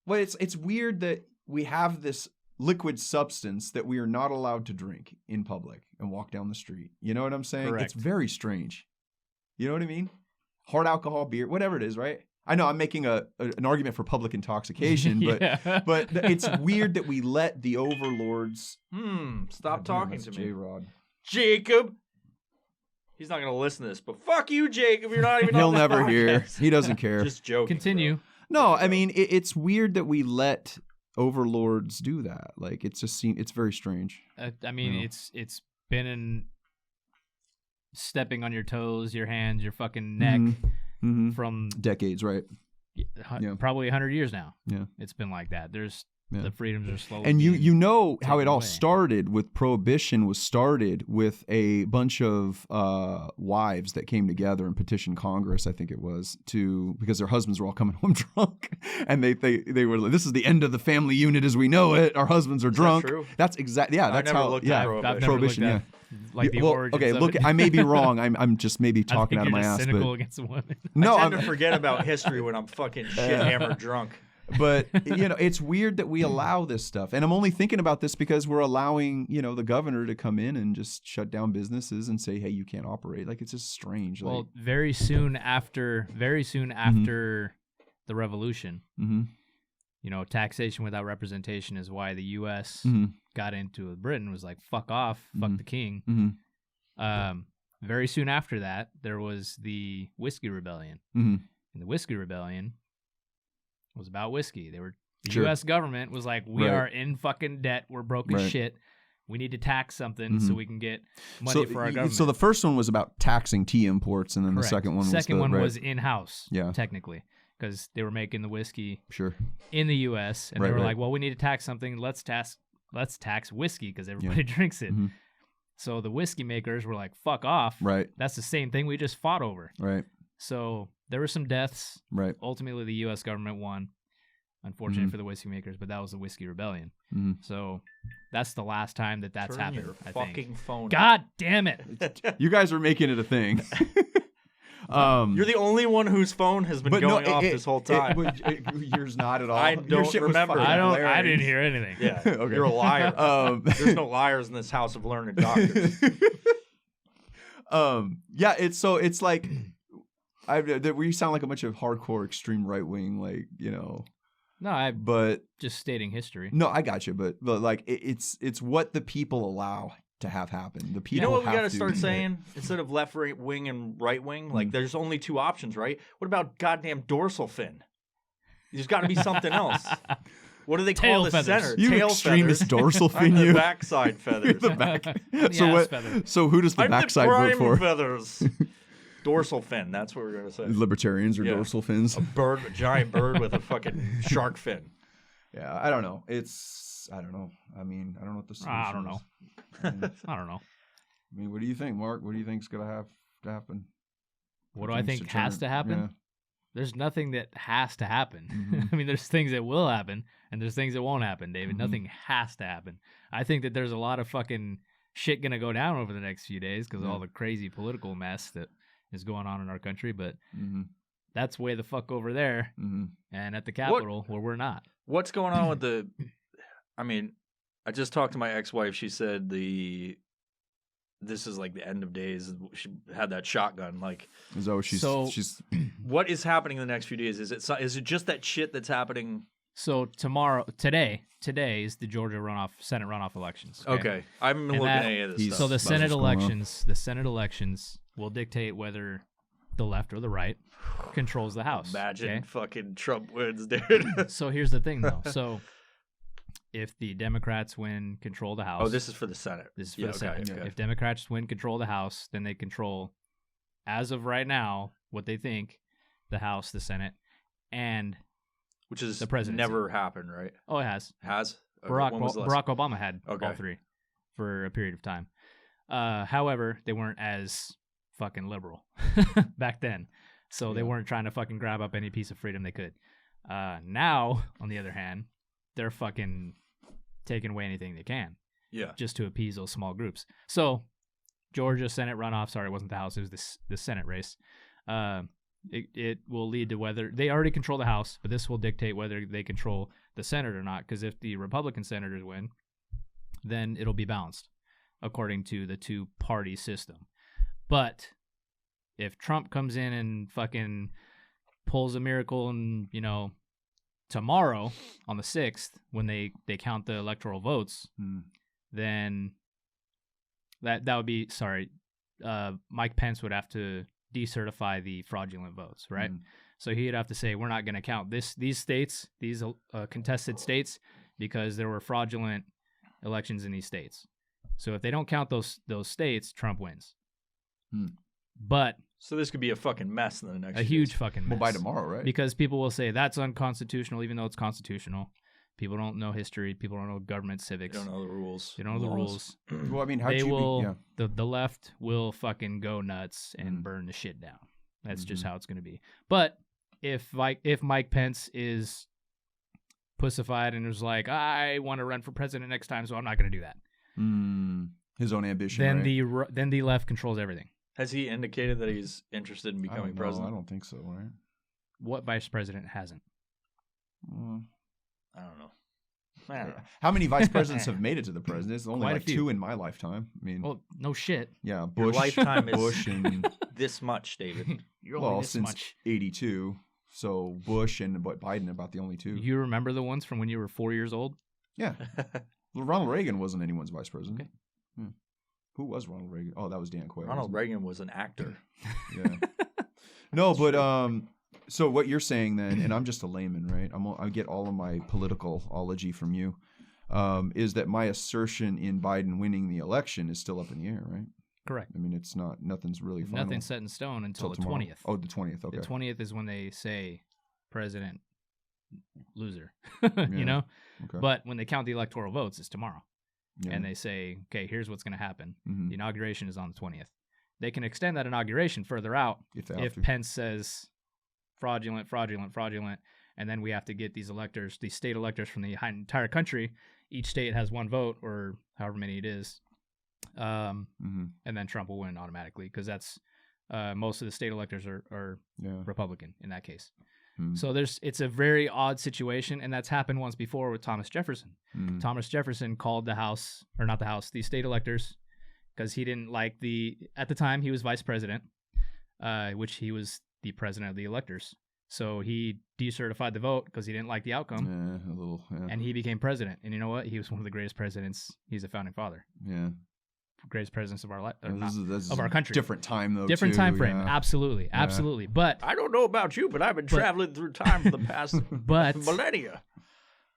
D: Well, it's weird that we have this liquid substance that we are not allowed to drink in public and walk down the street. You know what I'm saying?
B: Correct.
D: It's very strange. You know what I mean? Hard alcohol, beer, whatever it is, right? I know I'm making an argument for public intoxication, but it's weird that we let the overlords.
B: Stop talking to me,
D: J-Rod.
B: Jacob. He's not gonna listen to this, but fuck you, Jacob. You're not even.
D: He'll
B: on this
D: never
B: podcast.
D: hear. He doesn't care.
B: Just joking.
C: Continue.
B: Bro.
D: No, I mean it's weird that we let overlords do that. Like it's very strange.
C: I mean, it's been in stepping on your toes, your hands, your fucking neck
D: Mm-hmm.
C: from
D: Decades, right?
C: probably 100 years now.
D: Yeah,
C: It's been like that. There's the freedoms are slowly.
D: And you know how it all
C: away.
D: started with prohibition was started with a bunch of wives that came together and petitioned Congress, I think it was, because their husbands were all coming home drunk, and they were like, this is the end of the family unit as we know it. Our husbands are drunk.
B: That true?
D: That's exactly that's how
B: looked at
C: I've never
D: prohibition.
C: looked at, like the origins
D: okay,
C: of
D: look,
C: it.
D: I may be wrong. I'm just maybe
C: I
D: talking
C: think
D: out of
C: you're
D: my
C: just
D: ass,
C: cynical
D: but
C: against women.
D: no,
B: I tend to forget about history when I'm fucking shit hammered drunk.
D: But it's weird that we allow this stuff, and I'm only thinking about this because we're allowing the governor to come in and just shut down businesses and say, hey, you can't operate. Like, it's just strange.
C: Well, very soon after the revolution, taxation without representation is why the U.S. got into it. Britain was like, fuck off, fuck the king. Very soon after that, there was the Whiskey Rebellion. And the Whiskey Rebellion was about whiskey. The U.S. government was like, we are in fucking debt. We're broke as shit. We need to tax something so we can get money for our government.
D: So the first one was about taxing tea imports, and then
C: Correct.
D: the second one
C: was in-house, technically, because they were making the whiskey in the U.S. and they were like, well, we need to tax something. Let's tax whiskey because everybody drinks it. So the whiskey makers were like, fuck off.
D: Right.
C: That's the same thing we just fought over.
D: Right.
C: So there were some deaths.
D: Right.
C: Ultimately, the U.S. government won, unfortunately for the whiskey makers, but that was the Whiskey Rebellion. So that's the last time that's
B: Turn
C: happened.
B: your
C: I
B: fucking
C: think.
B: phone.
C: God damn it!
D: You guys are making it a thing.
B: You're the only one whose phone has been going off this whole time.
D: Yours not at all.
B: I
D: Your
B: don't
D: shit was
B: remember.
D: fucking
C: I
D: hilarious.
C: didn't hear anything.
B: Yeah,
D: Okay.
B: you're a liar. There's no liars in this house of learned doctors.
D: It's like we sound like a bunch of hardcore extreme right wing,
C: No,
D: but
C: just stating history.
D: no, I got you, but like it's what the people allow to have happen. The people.
B: You know what we
D: got
B: to start saying instead of left wing and right wing? Like, there's only two options, right? What about goddamn dorsal fin? There's got to be something else. What do they
C: Tail
B: call the
C: feathers.
B: center?
D: You
B: Tail
D: extremist
B: feathers.
D: dorsal fin.
B: I'm the
D: You
B: backside feathers.
D: the back.
C: The
D: So
C: ass
D: what?
C: feather.
D: So who does the
B: I'm
D: backside
B: the
D: vote
B: prime
D: for?
B: feathers. Dorsal fin. That's what we're gonna say.
D: Libertarians or
B: Yeah.
D: dorsal fins?
B: A giant bird with a fucking shark fin.
D: Yeah, I don't know. I don't know. I mean, I don't know what the solution
C: I don't know.
D: is.
C: I don't know.
D: I mean, what do you think, Mark? What do you think's gonna have to happen?
C: What do I think has to happen?
D: Yeah.
C: There's nothing that has to happen.
D: Mhm.
C: I mean, there's things that will happen, and there's things that won't happen, David.
D: Mhm.
C: Nothing has to happen. I think that there's a lot of fucking shit going to go down over the next few days because of all the crazy political mess that is going on in our country, but that's way the fuck over there and at the Capitol where we're not.
B: What's going on with the? I mean, I just talked to my ex-wife. She said this is like the end of days. She had that shotgun. Like,
D: she's
B: what is happening in the next few days? Is it just that shit that's happening?
C: So today is the Georgia Senate runoff elections.
B: Okay. I haven't been looking at any of this stuff.
C: So the
D: That's
C: Senate
D: what's going on.
C: elections will dictate whether the left or the right controls the House.
B: Imagine fucking Trump wins, dude.
C: So here's the thing, though. So if the Democrats win control of the House.
B: Oh, this is for the Senate.
C: This is for the Senate.
B: Okay.
C: If Democrats win control of the House, then they control, as of right now, what they think, the House, the Senate, and
B: which is
C: the presidency.
B: Never happened, right?
C: Oh, it has.
B: Has?
C: Barack
B: When was the last-
C: Obama had all
B: Okay.
C: three for a period of time. However, they weren't as fucking liberal back then. So they weren't trying to fucking grab up any piece of freedom they could. Now, on the other hand, they're fucking taking away anything they can.
B: Yeah.
C: Just to appease those small groups. So, Georgia Senate runoff, sorry, it wasn't the House, it was the Senate race. It will lead to whether they already control the House, but this will dictate whether they control the Senate or not. Because if the Republican senators win, then it'll be balanced according to the two-party system. But if Trump comes in and fucking pulls a miracle and, tomorrow on the 6th, when they count the electoral votes, then that would be, Mike Pence would have to decertify the fraudulent votes, right? So he'd have to say, we're not going to count these states, these contested states, because there were fraudulent elections in these states. So if they don't count those states, Trump wins. But
B: so this could be a fucking mess in the next
C: a huge fucking mess.
D: Well, by tomorrow, right?
C: Because people will say that's unconstitutional, even though it's constitutional, People don't know history. People don't know government civics.
B: They don't know the rules.
C: They don't know the rules.
D: Well, I mean, how'd
C: They
D: you
C: will.
D: be? Yeah.
C: The left will fucking go nuts and burn the shit down. That's just how it's going to be. But if Mike Pence is pussified and was like, I want to run for president next time, so I'm not going to do that.
D: His own ambition.
C: Then then the left controls everything.
B: Has he indicated that he's interested in becoming president?
D: I don't think so, right?
C: What vice president hasn't?
B: I don't know.
D: How many vice presidents have made it to the presidency? It's only
C: Quite a
D: like
C: few.
D: 2 in my lifetime. I mean,
C: Well, no shit.
D: yeah,
B: Your
D: Bush,
B: lifetime is
D: Bush, and
B: this much, David.
C: You're only this
D: since
C: much.
D: '82. So Bush and Biden about the only 2.
C: You remember the ones from when you were 4 years old?
D: Yeah. Well, Ronald Reagan wasn't anyone's vice president.
C: Okay.
D: Yeah. Who was Ronald Reagan? Oh, that was Dan Quayle.
B: Ronald Reagan was an actor.
D: Yeah. No, but so what you're saying then, and I'm just a layman, right? I get all of my politicalology from you. Is that my assertion in Biden winning the election is still up in the air, right?
C: Correct.
D: I mean, nothing's really final.
C: Nothing's set in stone until the
D: tomorrow.
C: 20th.
D: Oh, the 20th. Okay.
C: The 20th is when they say president loser,
D: Yeah.
C: you know?
D: Okay.
C: But when they count the electoral votes, it's tomorrow.
D: Yeah.
C: And they say, okay, here's what's going to happen.
D: Mhm.
C: The inauguration is on the 20th. They can extend that inauguration further out
D: If they have
C: if
D: to.
C: Pence says fraudulent, and then we have to get these electors, these state electors from the entire country. Each state has 1 vote, or however many it is. And then Trump will win automatically because that's most of the state electors are
D: Yeah.
C: Republican in that case.
D: Mhm.
C: So it's a very odd situation, and that's happened once before with Thomas Jefferson.
D: Mhm.
C: Thomas Jefferson called the state electors, because he didn't like at the time he was vice president, which he was the president of the electors. So he decertified the vote because he didn't like the outcome,
D: Yeah, a little. Yeah.
C: and he became president. And you know what? He was one of the greatest presidents. He's a founding father,
D: Yeah.
C: greatest presidents of our life,
D: This is
C: of our country.
D: Different time though.
C: Different
D: too,
C: time frame,
D: yeah.
C: absolutely. But
B: I don't know about you, but I've been traveling through time for the past
C: but
B: millennia.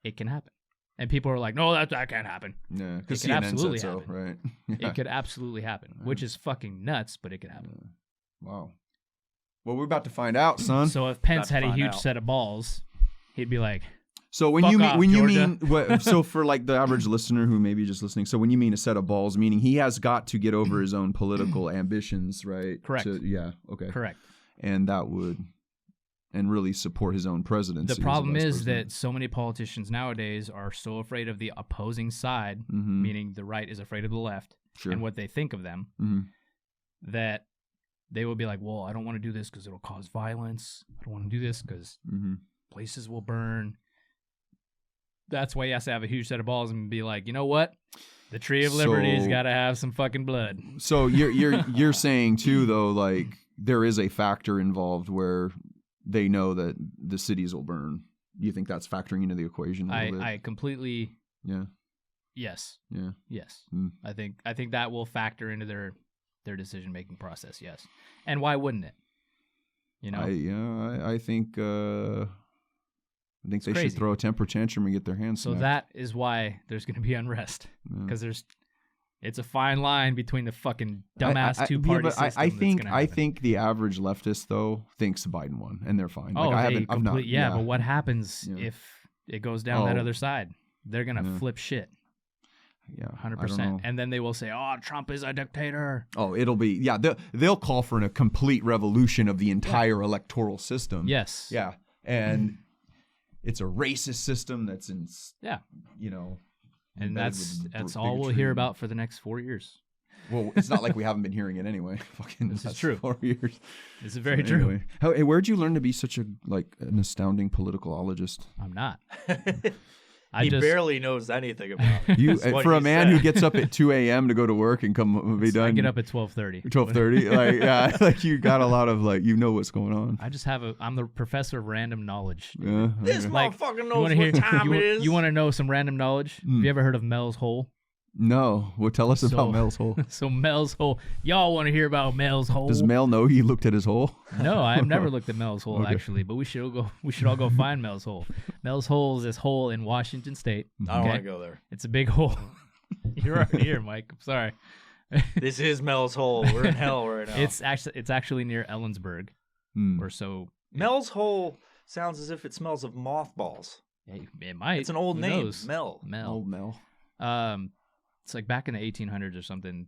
C: it can happen, and people are like, "No, that can't happen."
D: Yeah, because
C: It could
D: CNN
C: absolutely
D: said so,
C: happen.
D: right?
C: It could absolutely happen, which is fucking nuts, but it could happen.
D: Wow. Well, we're about to find out, son.
C: So if Pence
B: About to
C: had a
B: find
C: huge
B: out.
C: set of balls, he'd be like,
D: So when
C: Fuck
D: you mean
C: off,
D: when you
C: Georgia.
D: mean what, so for like the average listener who may be just listening, so when you mean a set of balls, meaning he has got to get over his own political ambitions, right?
C: Correct.
D: Yeah. Okay.
C: correct.
D: And that would really support his own presidency.
C: The problem
D: as a vice
C: is
D: president.
C: that so many politicians nowadays are so afraid of the opposing side, meaning the right is afraid of the left
D: Sure.
C: and what they think of them, that they will be like, well, I don't want to do this because it'll cause violence. I don't want to do this because places will burn. That's why he has to have a huge set of balls and be like, you know what? The Tree of Liberty's got to have some fucking blood.
D: So you're saying too though, like there is a factor involved where they know that the cities will burn. Do you think that's factoring into the equation a little bit?
C: I completely
D: Yeah.
C: yes.
D: Yeah.
C: Yes.
D: Mm.
C: I think that will factor into their decision making process, yes. And why wouldn't it? You know?
D: I think they should
C: crazy.
D: throw a temper tantrum and get their hands
C: So
D: smacked.
C: that is why there's going to be unrest, because it's a fine line between the fucking dumbass two-party system.
D: I think the average leftist though thinks Biden won, and they're fine.
C: Oh,
D: I've not.
C: yeah, but what happens
D: Yeah.
C: if it goes down that
D: Oh.
C: other side? They're going to
D: Yeah.
C: flip shit,
D: Yeah,
C: 100%. And then they will say, "Oh, Trump is a dictator."
D: Oh, it'll be they'll call for a complete revolution of the entire electoral system.
C: Yes.
D: Yeah, and it's a racist system that's in.
C: Yeah.
D: You know.
C: And
D: embedded
C: that's
D: with
C: all we'll
D: bigotry
C: hear
D: and-
C: about for the next 4 years.
D: Well, it's not like we haven't been hearing it anyway. Fucking
C: This is
D: last
C: true.
D: 4 years.
C: This is very true.
D: Anyway. Hey, where'd you learn to be such an astounding politicologist?
C: I'm not.
B: He
C: just
B: barely knows anything about it.
D: You
B: That's what
D: for a
B: he
D: man
B: said.
D: who gets up at 2 a.m. to go to work and come be done.
C: I get up at 12:30.
D: 12:30. Like yeah, like you got a lot of you know what's going on.
C: I just I'm the professor of random knowledge.
D: Yeah.
B: This
D: okay.
B: motherfucker
C: You
B: knows
C: wanna
B: what time it is.
C: You want to know some random knowledge? Have you ever heard of Mel's Hole?
D: No. Well, tell us about Mel's hole.
C: So Mel's Hole. Y'all want to hear about Mel's Hole?
D: Does Mel know he looked at his hole?
C: No, I've never looked at Mel's Hole
D: Okay.
C: actually, but we should all go find Mel's Hole. Mel's Hole is this hole in Washington State.
B: I don't
C: okay?
B: want to go there.
C: It's a big hole. You're already here, Mike. I'm sorry.
B: This is Mel's Hole. We're in hell right now.
C: It's actually near Ellensburg, or so.
B: Mel's Hole sounds as if it smells of mothballs.
C: It might.
B: It's an old
C: Who
B: name,
C: knows?
B: Mel.
D: Old Mel.
C: It's like back in the 1800s or something.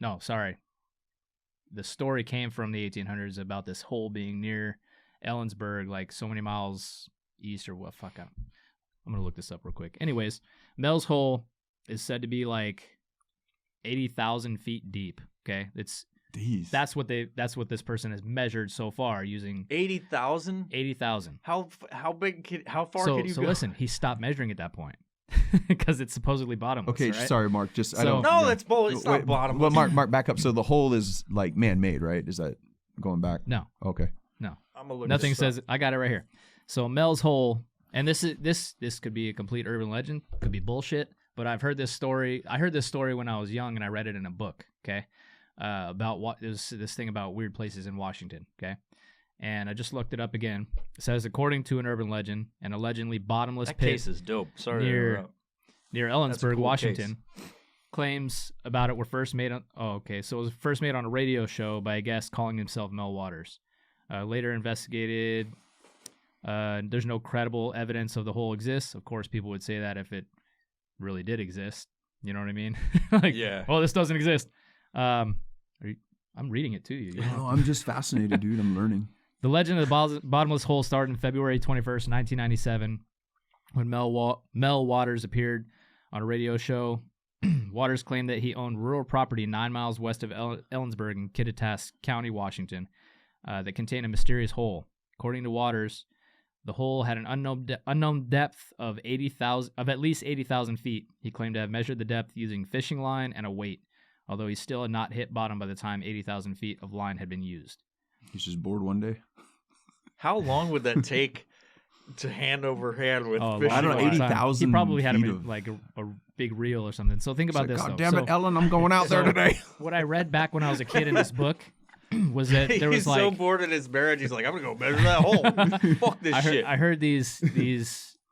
C: No, sorry. The story came from the 1800s about this hole being near Ellensburg, like so many miles east or what. Fuck, I'm gonna look this up real quick. Anyways, Mel's Hole is said to be like 80,000 feet deep. Okay, that's what this person has measured so far using
B: 80,000.
C: 80,000.
B: How big? How far can you
C: so
B: go?
C: listen, he stopped measuring at that point because it's supposedly bottomless.
D: Okay,
C: right?
D: sorry, Mark. Just I
C: So-
D: don't.
B: No,
D: yeah.
B: that's bull. It's not bottom.
D: Well, Mark, back up. So the hole is like man-made, right? Is that going back?
C: No.
D: Okay.
C: No.
B: I'm gonna look
C: Nothing
B: this up.
C: says. I got it right here. So Mel's Hole, and this could be a complete urban legend, could be bullshit. But I've heard this story. I heard this story when I was young, and I read it in a book. Okay, about what there's this thing about weird places in Washington. Okay, and I just looked it up again. It says, according to an urban legend, an allegedly bottomless
B: That
C: pit
B: case is dope. Sorry to
C: near
B: interrupt.
C: near
B: That's a
C: Ellensburg,
B: cool
C: Washington. Claims about it were first made on. Oh, okay. So it was first made on a radio show by a guest calling himself Mel Waters. Later investigated. There's no credible evidence of the hole exists. Of course, people would say that if it really did exist. You know what I mean? Like,
B: Yeah.
C: oh, this doesn't exist. I'm reading it to you. You know?
D: No, I'm just fascinated, dude. I'm learning.
C: The legend of the bottomless hole started on February 21st, 1997, when Mel Waters appeared on a radio show. Waters claimed that he owned rural property 9 miles west of Ellensburg in Kittitas County, Washington, that contained a mysterious hole. According to Waters, the hole had an unknown depth of at least 80,000 feet. He claimed to have measured the depth using fishing line and a weight, although he still had not hit bottom by the time 80,000 feet of line had been used.
D: He's just bored one day.
B: How long would that take to hand over hand with
C: Oh,
B: fishing
D: I don't know,
B: line?
D: 80,000
C: He probably had
D: feet
C: a,
D: of-
C: like a big reel or something. So think about this.
D: God
C: though.
D: damn
C: So-
D: it, Ellen! I'm going out there today.
C: What I read back when I was a kid in this book was that there was
B: He's so
C: like
B: bored in his marriage. He's like, I'm gonna go measure that hole. Fuck this shit.
C: I heard these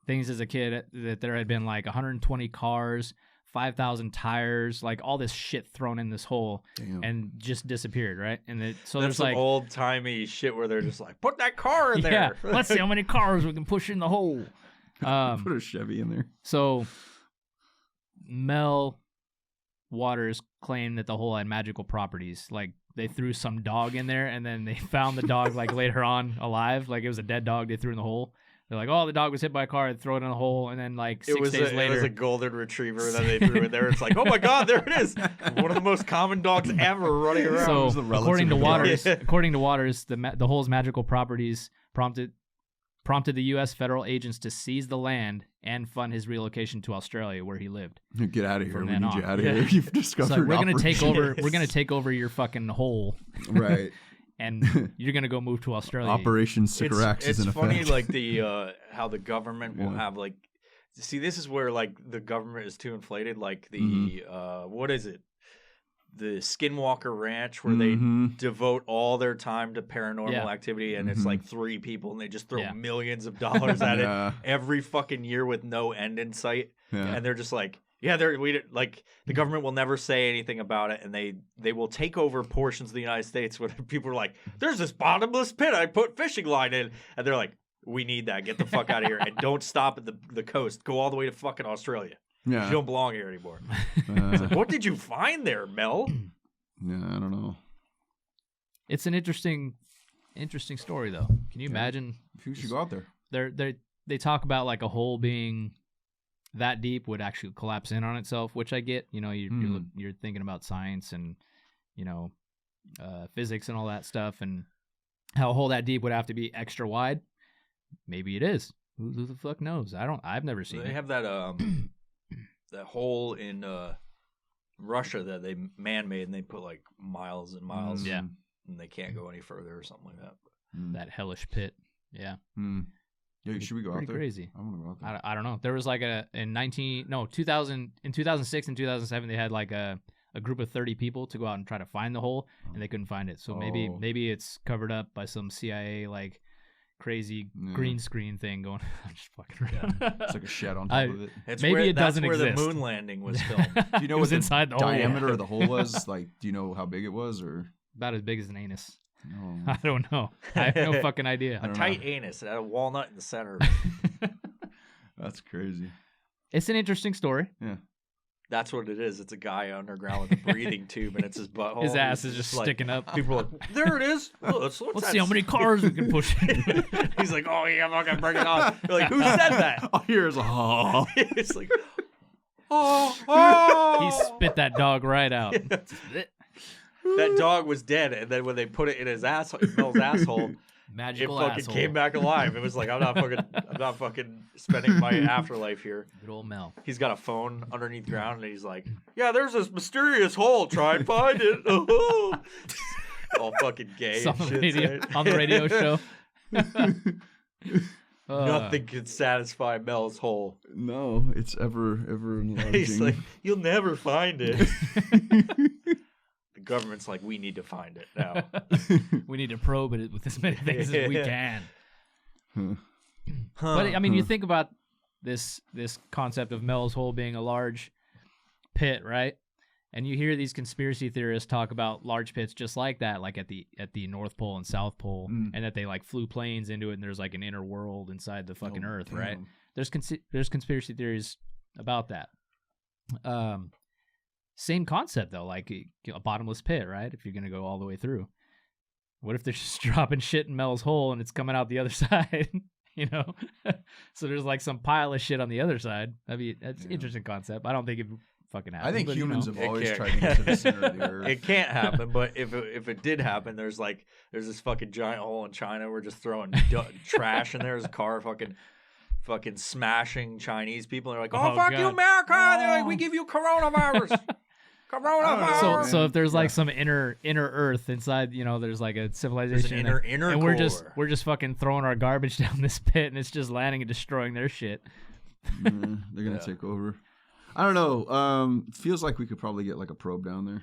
C: things as a kid that there had been like 120 cars, 5,000 tires, like all this shit thrown in this hole
D: Damn.
C: and just disappeared, right? And so
B: That's
C: there's
B: some
C: like
B: old timey shit where they're just like, put that car in
C: yeah,
B: there.
C: let's see how many cars we can push in the hole.
D: Put a Chevy in there.
C: So Mel Waters claimed that the hole had magical properties. Like they threw some dog in there and then they found the dog like later on alive. Like it was a dead dog they threw in the hole. They're like, oh, the dog was hit by a car, throw it in the hole, and then like 6 days later,
B: It was a golden retriever that they threw in there. It's like, oh my god, there it is! One of the most common dogs ever running around.
C: So
D: the relative
C: according to
D: of
C: Waters,
B: dogs.
C: the hole's magical properties prompted the U.S. federal agents to seize the land and fund his relocation to Australia, where he lived.
D: Get out of here.
C: From
D: We
C: then
D: need you
C: on.
D: out of
C: Yeah.
D: here. You've
C: It's
D: discovered
C: like, we're gonna take
D: operation.
C: over. We're gonna take over your fucking hole,
D: Right.
C: and you're gonna go move to Australia.
D: Operation Sycorax is in
B: It's funny,
D: effect.
B: like the how the government will
D: Yeah.
B: have like. See, this is where like the government is too inflated. Like the
D: Mm-hmm.
B: what is it? The Skinwalker Ranch, where
D: Mhm.
B: they devote all their time to paranormal
C: Yeah.
B: activity, and it's
D: Mhm.
B: like 3 people, and they just throw
C: Yeah.
B: millions of dollars at
D: Yeah.
B: it every fucking year with no end in sight.
D: Yeah.
B: And they're just like, yeah, the government will never say anything about it, and they will take over portions of the United States where people are like, there's this bottomless pit I put fishing line in, and they're like, we need that, get the fuck out of here, and don't stop at the coast, go all the way to fucking Australia.
D: Yeah.
B: You don't belong here anymore.
D: Uh,
B: What did you find there, Mel?
D: yeah, I don't know.
C: It's an interesting story, though. Can you imagine?
D: Who should go out there?
C: They talk about like a hole being that deep would actually collapse in on itself, which I get. You know, you're thinking about science and physics and all that stuff, and how a hole that deep would have to be extra wide. Maybe it is. Who the fuck knows? I've never seen
B: They
C: it.
B: have that that hole in Russia that they man-made, and they put like miles and miles.
C: Yeah.
B: And they can't go any further or something like that.
C: That hellish pit. Yeah.
D: Yeah, should we go out
C: Pretty
D: there?
C: crazy.
D: I want to go out there.
C: I don't know. There was like in 2006 and 2007 they had like a group of 30 people to go out and try to find the hole, and they couldn't find it. So maybe it's covered up by some CIA like crazy green screen thing going. I'm just fucking around.
D: It's like a shed on top of it.
C: Maybe it doesn't
B: that's where
C: exist.
B: the moon landing was filmed.
D: Do you know
C: It
D: what
C: was
D: the
C: inside the hole.
D: diameter of the hole was? Like, do you know how big it was, or
C: About as big as an anus.
D: No.
C: I don't know. I have no fucking idea.
B: A tight anus. It had a walnut in the center.
D: That's crazy.
C: It's an interesting story.
D: Yeah.
B: That's what it is. It's a guy underground with a breathing tube, and it's his butthole.
C: His ass
B: He's
C: is just
B: like,
C: sticking up.
B: People are like, there it is. Oh, let's
C: see how many cars we can push.
B: He's like, oh yeah, I'm not gonna bring it on. You're like, who said that?
D: All you hear is oh.
B: It's like, oh.
C: He spit that dog right out.
B: That dog was dead, and then when they put it in his asshole, Mel's asshole,
C: Magical
B: it fucking
C: asshole.
B: came back alive. It was like, I'm not fucking spending my afterlife here.
C: Good old Mel.
B: He's got a phone underneath the ground, and he's like, yeah, there's this mysterious hole. Try and find it. Oh. All fucking gay
C: It's
B: and
C: on the
B: shit.
C: radio, on the radio show.
B: Nothing can satisfy Mel's hole.
D: No, it's ever enlarging.
B: He's like, you'll never find it. The government's like, we need to find it now.
C: We need to probe it with as many things as we can.
D: Huh.
C: But I mean, you think about this concept of Mel's Hole being a large pit, right? And you hear these conspiracy theorists talk about large pits just like that, like at the North Pole and South Pole, and that they like flew planes into it, and there's like an inner world inside the fucking Earth,
D: damn.
C: right? There's conspiracy theories about that. Same concept though, like a bottomless pit, right? If you're gonna go all the way through, what if they're just dropping shit in Mel's Hole and it's coming out the other side? You know, so there's like some pile of shit on the other side. That's an interesting concept. I don't think it fucking happen.
D: I think
C: but,
D: humans
C: you know.
D: have always
B: can't.
D: tried to get to the center of the Earth.
B: It can't happen, but if it did happen, there's this fucking giant hole in China. We're just throwing trash in there. There's a car fucking smashing Chinese people. They're like, oh fuck
C: God.
B: you, America! They're like, we give you coronavirus. Coronavirus.
C: So if there's like some inner Earth inside, you know, there's like a civilization,
B: There's an inner
C: and
B: core.
C: we're just fucking throwing our garbage down this pit, and it's just landing and destroying their shit.
D: They're gonna take over. I don't know. Feels like we could probably get like a probe down there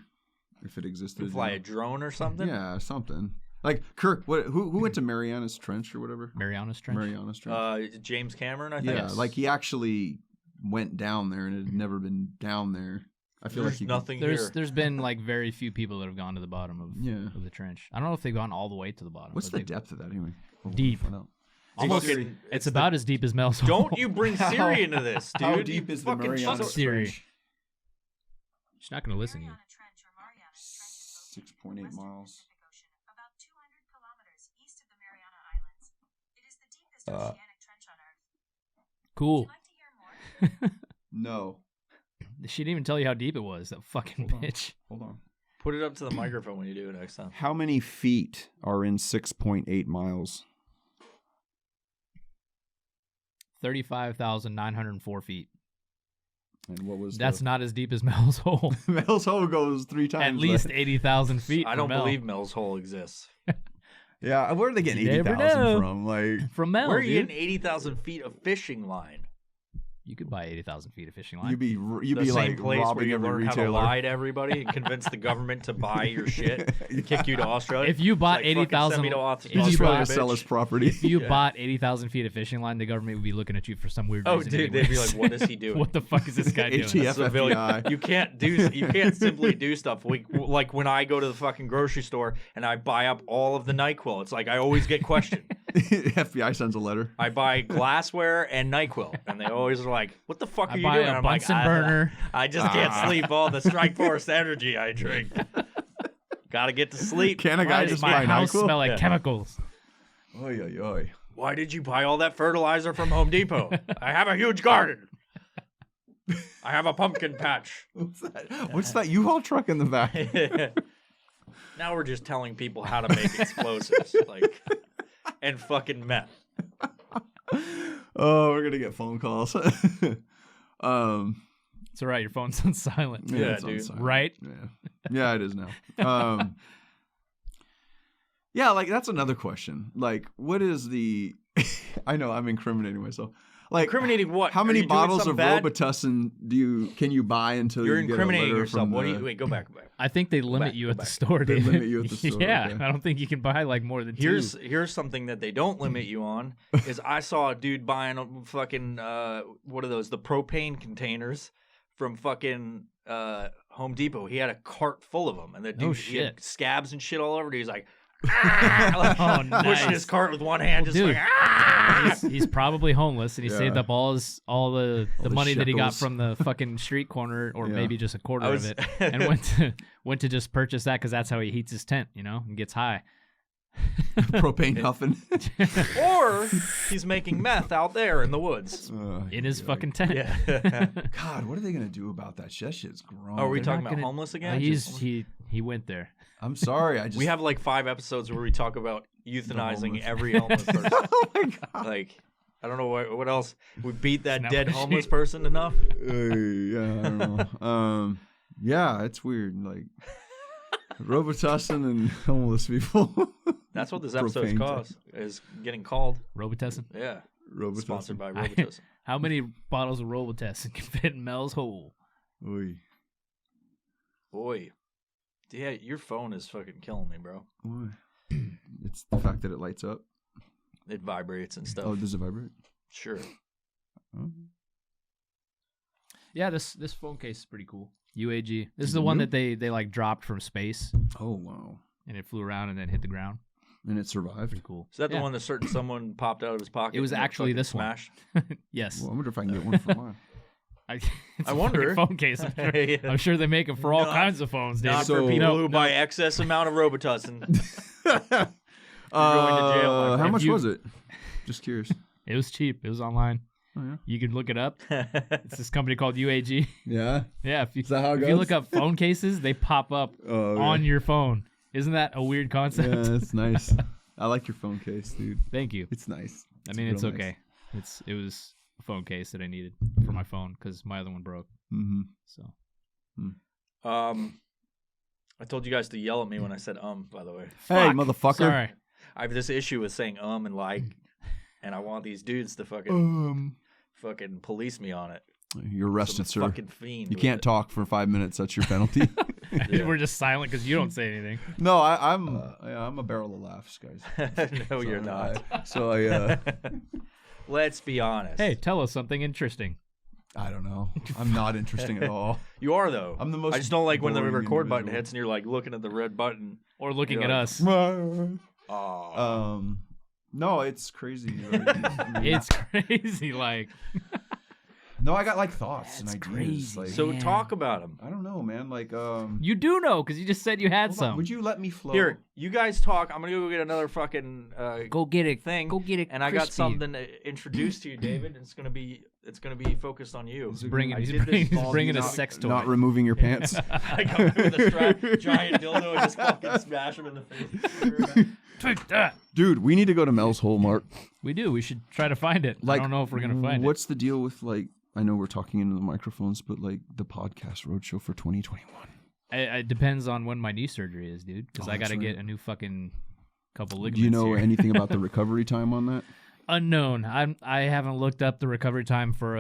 D: if it existed.
B: Fly a drone or something.
D: Yeah, something. Like Kirk, who went to Mariana's Trench or whatever?
C: Mariana's Trench.
D: Mariana's Trench.
B: James Cameron, I think.
D: Yeah, like he actually went down there and had never been down there. I feel
B: There's
D: like
B: nothing here.
C: There's been like very few people that have gone to the bottom of the trench. I don't know if they've gone all the way to the bottom.
D: What's the depth of that anyway?
C: Deep. Almost, it's about as deep as Mel's Hole.
B: Don't you bring Siri into this, dude?
D: How deep is the
B: fucking
D: Mariana
B: shut up.
C: Siri.
D: Trench?
C: She's not going to listen to you.
D: 6.8 miles.
E: About 200 kilometers east of the Mariana Islands. It is the deepest oceanic trench on Earth.
C: Cool.
E: Would you like to hear more?
D: No.
C: She didn't even tell you how deep it was. That fucking bitch.
D: Hold on.
B: Put it up to the microphone when you do it next time.
D: How many feet are in 6.8 miles?
C: 35,904 feet.
D: And what was
C: That's not as deep as Mel's Hole.
D: Mel's Hole goes 3 times.
C: At least
D: that.
C: 80,000 feet.
B: I
C: for
B: don't
C: Mel.
B: believe Mel's Hole exists.
D: Yeah, where are they getting
C: You never
D: 80,000
C: know.
D: from? Like,
C: From Mel,
B: Where are you
C: dude.
B: getting 80,000 feet of fishing line?
C: You could buy 80,000 feet of fishing line.
D: you'd be
B: The same
D: like
B: place where
D: robbing
B: you
D: every
B: learn how to
D: retailer.
B: lie to everybody and convince the government to buy your shit, kick you to Australia.
C: If you bought
B: It's like, fucking
C: 80,000
B: send me to
C: if
D: He's
C: you
D: trying
C: bought-
D: to sell his property.
C: If you
B: Yeah.
C: bought 80,000 feet of fishing line, the government would be looking at you for some weird
B: Oh,
C: reason.
B: dude, they'd be
C: anyways.
B: like, "What is he doing?
C: What the fuck is this guy doing?
D: ATF.
B: Civilian.
D: FBI.
B: You can't simply do stuff. Like when I go to the fucking grocery store and I buy up all of the NyQuil. It's like I always get questioned.
D: FBI sends a letter.
B: I buy glassware and NyQuil, and they always are like, "What the fuck are
C: I
B: you
C: buy
B: doing?"
C: a
B: And I'm like,
C: Bunsen burner.
B: I just can't sleep. All the Strike Force energy I drink. Gotta get to sleep.
D: Can a
C: Why
D: guy
C: does
D: just
C: my
D: buy
C: house
D: NyQuil?
C: smell like
B: Yeah.
C: chemicals?
D: Oy, oy, oy.
B: Why did you buy all that fertilizer from Home Depot? I have a huge garden. I have a pumpkin patch.
D: What's that U-Haul truck in the back?
B: Now we're just telling people how to make explosives, like, and fucking meth.
D: Oh, we're gonna get phone calls.
C: It's all right. Your phone's on silent.
B: Yeah,
D: it's on
B: dude.
D: silent.
C: Right?
D: Yeah, it is now. Yeah, like that's another question. Like, what is the? I know I'm incriminating myself. Like,
B: Incriminating what?
D: How
B: Are
D: many
B: you doing
D: bottles of
B: something bad?
D: Robitussin can you buy until
B: You're
D: you get a
B: incriminating
D: letter
B: yourself.
D: from
B: What do
D: the-
B: you? Wait, go back.
C: I think they limit
B: back,
C: you
B: go
C: at the
B: back.
C: store,
D: They
C: dude.
D: limit you at the store,
C: Yeah,
D: okay.
C: I don't think you can buy like more than two.
B: Here's something that they don't limit you on is I saw a dude buying a fucking what are those, the propane containers from fucking Home Depot. He had a cart full of them, and the dude
C: No
B: he had
C: shit.
B: scabs and shit all over it. He's like, like,
C: nice.
B: pushing his cart with one hand, just
C: Dude.
B: like, ah!
C: He's probably homeless, and he saved up all the
D: the
C: money that he got
D: shekels.
C: from the fucking street corner, or
D: Yeah.
C: maybe just a quarter
B: I was-
C: of it, and went to just purchase that because that's how he heats his tent, and gets high.
D: Propane huffing.
B: Or he's making meth out there in the woods.
C: In his fucking tent.
B: Yeah.
D: God, what are they gonna do about that shit? That shit's grown.
B: Are we
C: They're
B: talking
C: not
B: about
C: gonna-
B: homeless again?
C: He went there.
D: I'm sorry. I just.
B: We have like 5 episodes where we talk about euthanizing
D: homeless.
B: every homeless person.
D: oh my god.
B: Like, I don't know what else. We beat that
C: Isn't that
B: dead
C: what
B: homeless
C: she-
B: person enough.
D: Yeah, I don't know. Yeah, it's weird. Like Robitussin and homeless people.
B: That's what this episode's
D: Propane.
B: is getting called.
C: Robitussin.
B: Yeah.
D: Robitussin.
B: Sponsored by Robitussin.
C: How many bottles of Robitussin can fit in Mel's hole?
D: Oy.
B: Boy. Yeah, your phone is fucking killing me, bro.
D: Why? It's the fact that it lights up.
B: It vibrates and stuff.
D: Oh, does it vibrate?
B: Sure.
D: Oh.
C: Yeah, this phone case is pretty cool. UAG. This is the one that they like dropped from space,
D: Oh wow.
C: and it flew around and then hit the ground.
D: And it survived.
C: Pretty cool.
B: Is that the
C: Yeah.
B: one that someone popped out of his pocket?
C: It was
B: and
C: actually
B: fucking
C: this one.
B: smashed?
C: Yes.
D: Well, I wonder if I can get one for mine.
C: It's
B: I
C: a
B: wonder.
C: fucking phone case.
B: Yeah.
C: I'm sure they make them for all
B: Not-
C: kinds of phones, David.
B: Not
D: So-
B: for people
C: No,
B: who
C: no.
B: buy excess amount of Robitussin. going to jail, my
D: How
B: friend.
D: much
C: You-
D: was it? Just curious.
C: It was cheap. It was online.
D: Oh yeah.
C: You can look it up. It's this company called UAG.
D: Yeah.
C: Yeah, if you,
D: Is that how it
C: if you
D: goes?
C: look up phone cases, they pop up
D: Oh, okay.
C: on your phone. Isn't that a weird concept?
D: Yeah, that's nice. I like your phone case, dude.
C: Thank you.
D: It's nice.
C: I mean, it's
D: real
C: okay. It was a phone case that I needed for my phone because my other one broke.
D: Mm-hmm.
C: So
B: I told you guys to yell at me when I said by the way.
D: Hey,
C: Fuck.
D: motherfucker.
C: Sorry.
B: I have this issue with saying and like, and I want these dudes to fucking police me on it.
D: You're arrested,
B: Some
D: sir.
B: fucking fiend.
D: You
B: with
D: can't
B: it.
D: talk for 5 minutes. That's your penalty.
B: Yeah.
C: We're just silent because you don't say anything.
D: No, I'm a barrel of laughs, guys.
B: No, you're not.
D: So
B: Let's be honest.
C: Hey, tell us something interesting.
D: I don't know. I'm not interesting at all.
B: You are though.
D: I'm the most
B: I just don't like when the
D: boring
B: record button
D: individual.
B: hits and you're like looking at the red button.
C: Or looking
B: You're
C: at
B: like,
C: us.
B: Oh.
D: No, it's crazy. Like, I mean,
C: It's crazy. Like,
D: no, I got like thoughts and
C: That's
D: ideas.
C: crazy.
D: Like,
B: So talk about them.
D: I don't know, man. Like,
C: you do know because you just said you had
D: hold on,
C: some.
D: would you let me flow?
B: Here, you guys talk. I'm gonna go get another fucking
C: Go get it.
B: thing.
C: Go get it.
B: And I got
C: crispy.
B: something to introduce to you, David. It's gonna be focused on you.
D: Is it
C: Bringing,
B: I
C: he's
B: did this
C: bringing a
B: not-
C: sex toy.
D: Not removing your pants.
B: I come in with a giant dildo and just fucking smash him in the face.
C: Take that.
D: Dude, we need to go to Mel's Hole, Mark.
C: We do. We should try to find it. I don't know if we're gonna find it.
D: What's the deal with like? I know we're talking into the microphones, but like the podcast roadshow for 2021.
C: It depends on when my knee surgery is, dude. Because
D: Oh,
C: I got
D: that's
C: to
D: right.
C: get a new fucking couple ligaments.
D: Do you know
C: here.
D: anything about the recovery time on that?
C: Unknown. I haven't looked up the recovery time for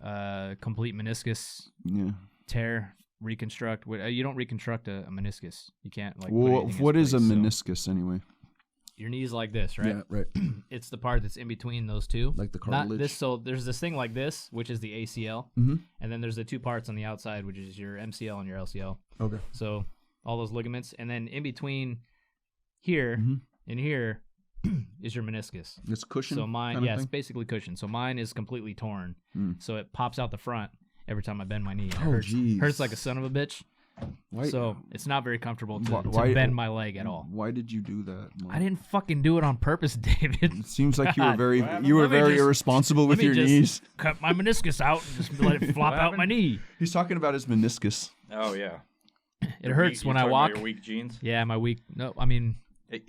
C: a complete meniscus
D: Yeah.
C: tear reconstruct. You don't reconstruct a meniscus. You can't like. put
D: Well,
C: anything in
D: what is a
C: place, so
D: meniscus anyway?
C: Your knee's like this, right?
D: Yeah, right.
C: It's the part that's in between those two.
D: Like the
C: Not
D: cartilage.
C: this. So there's this thing like this, which is the ACL,
D: Mhm.
C: and then there's the two parts on the outside, which is your MCL and your LCL.
D: Okay.
C: So all those ligaments, and then in between here
D: Mhm.
C: and here is your meniscus.
D: It's cushion.
C: So mine,
D: kinda
C: yeah, it's
D: thing?
C: basically cushion. So mine is completely torn.
D: Mm.
C: So it pops out the front every time I bend my knee. And it
D: Oh,
C: hurts,
D: jeez.
C: hurts like a son of a bitch.
D: Why,
C: So it's not very comfortable to,
D: Why-
C: to bend my leg at all.
D: Why did you do that? Mark?
C: I didn't fucking do it on purpose, David.
D: It seems like you were
C: God.
D: very
B: What happened?
D: you were
C: Let me
D: very
C: just-
D: irresponsible with
C: Let me
D: your
C: just
D: knees.
C: cut my meniscus out and just let it flop out my knee.
D: He's talking about his meniscus.
B: Oh yeah.
C: It hurts when I
B: You're talking about
C: walk.
B: Your weak genes.
C: Yeah, my weak. No, I mean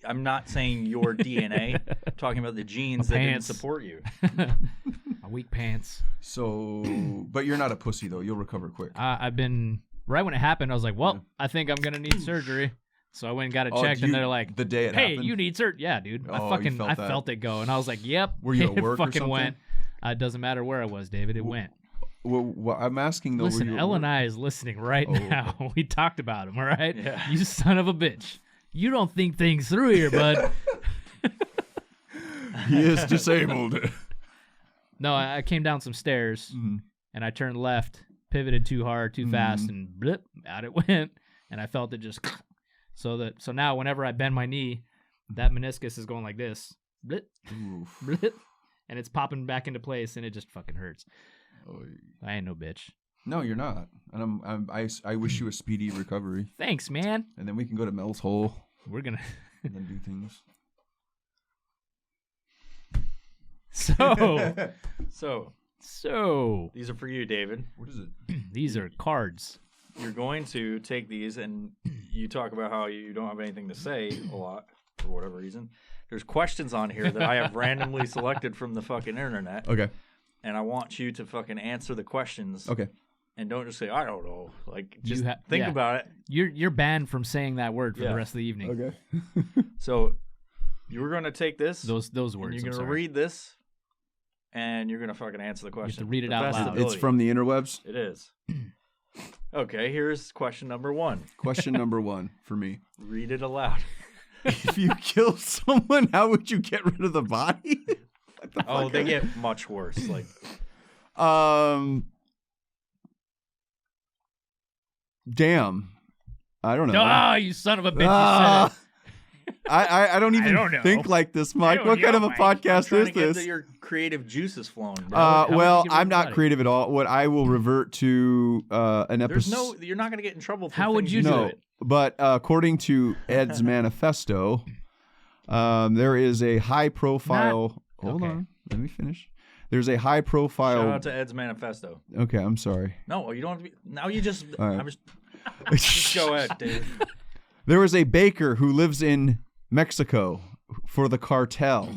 B: I'm not saying your DNA. I'm talking about the genes that didn't
C: pants.
B: support you.
C: my weak pants.
D: So, but you're not a pussy though. You'll recover quick.
C: I've been right when it happened. I was like, well,
D: Yeah.
C: I think I'm gonna need surgery. So I went and got it
D: Oh,
C: checked,
D: you-
C: and they're like,
D: the day it
C: "Hey,
D: happened?
C: you need surgery." Yeah, dude.
D: Oh,
C: I
D: you felt
C: I
D: that.
C: felt it go, and I was like, "Yep."
D: Were you at
C: it
D: work or
C: fucking
D: something?
C: went. It doesn't matter where I was, David. It went.
D: Well, I'm asking though.
C: Listen,
D: were you at
C: Ellen
D: work?
C: I is listening right
D: Oh,
C: now. We talked about him. All right.
B: Yeah.
C: You son of a bitch. You don't think things through here, bud.
D: He is disabled.
C: No, I came down some stairs
D: Mhm.
C: and I turned left, pivoted too hard, too fast, and blip, out it went. And I felt it just So now whenever I bend my knee, that meniscus is going like this. Blit, blit, and it's popping back into place, and it just fucking hurts. I ain't no bitch.
D: No, you're not. And I wish you a speedy recovery.
C: Thanks, man.
D: And then we can go to Mel's Hole.
C: We're gonna
D: and then do things.
C: So
B: these are for you, David.
D: What is it?
C: These are cards.
B: You're going to take these, and you talk about how you don't have anything to say a lot for whatever reason. There's questions on here that I have randomly selected from the fucking internet.
D: Okay.
B: And I want you to fucking answer the questions.
D: Okay.
B: And don't just say, I don't know. Like, just think
C: yeah.
B: about it.
C: You're banned from saying that word for the rest of the evening.
D: Okay.
B: So you were going to take this.
C: Those words.
B: And you're going to read this. And you're going to fucking answer the question.
C: You have to read it out loud.
D: It's from the interwebs?
B: It is. Okay, here's question number 1.
D: Question number 1 for me.
B: Read it aloud.
D: If you kill someone, how would you get rid of the body?
B: Oh, they get much worse. Like,
D: damn. I don't know.
C: Oh, you son of a bitch! You said it.
D: I don't even think like this, Mike. What kind of a podcast
B: trying
D: is
B: to get
D: this?
B: your creative juices flowing.
D: Well, I'm not creative at all. What I will revert to an episode.
B: You're not going to get in trouble. For
C: How would you do it?
D: But according to Ed's manifesto, there is a high-profile. Hold on, let me finish. There's a high-profile.
B: Shout out to Ed's manifesto.
D: Okay, I'm sorry.
B: No, you don't have to be. Now you just.
D: All right.
B: Just go ahead, Dave.
D: There was a baker who lives in Mexico for the cartel.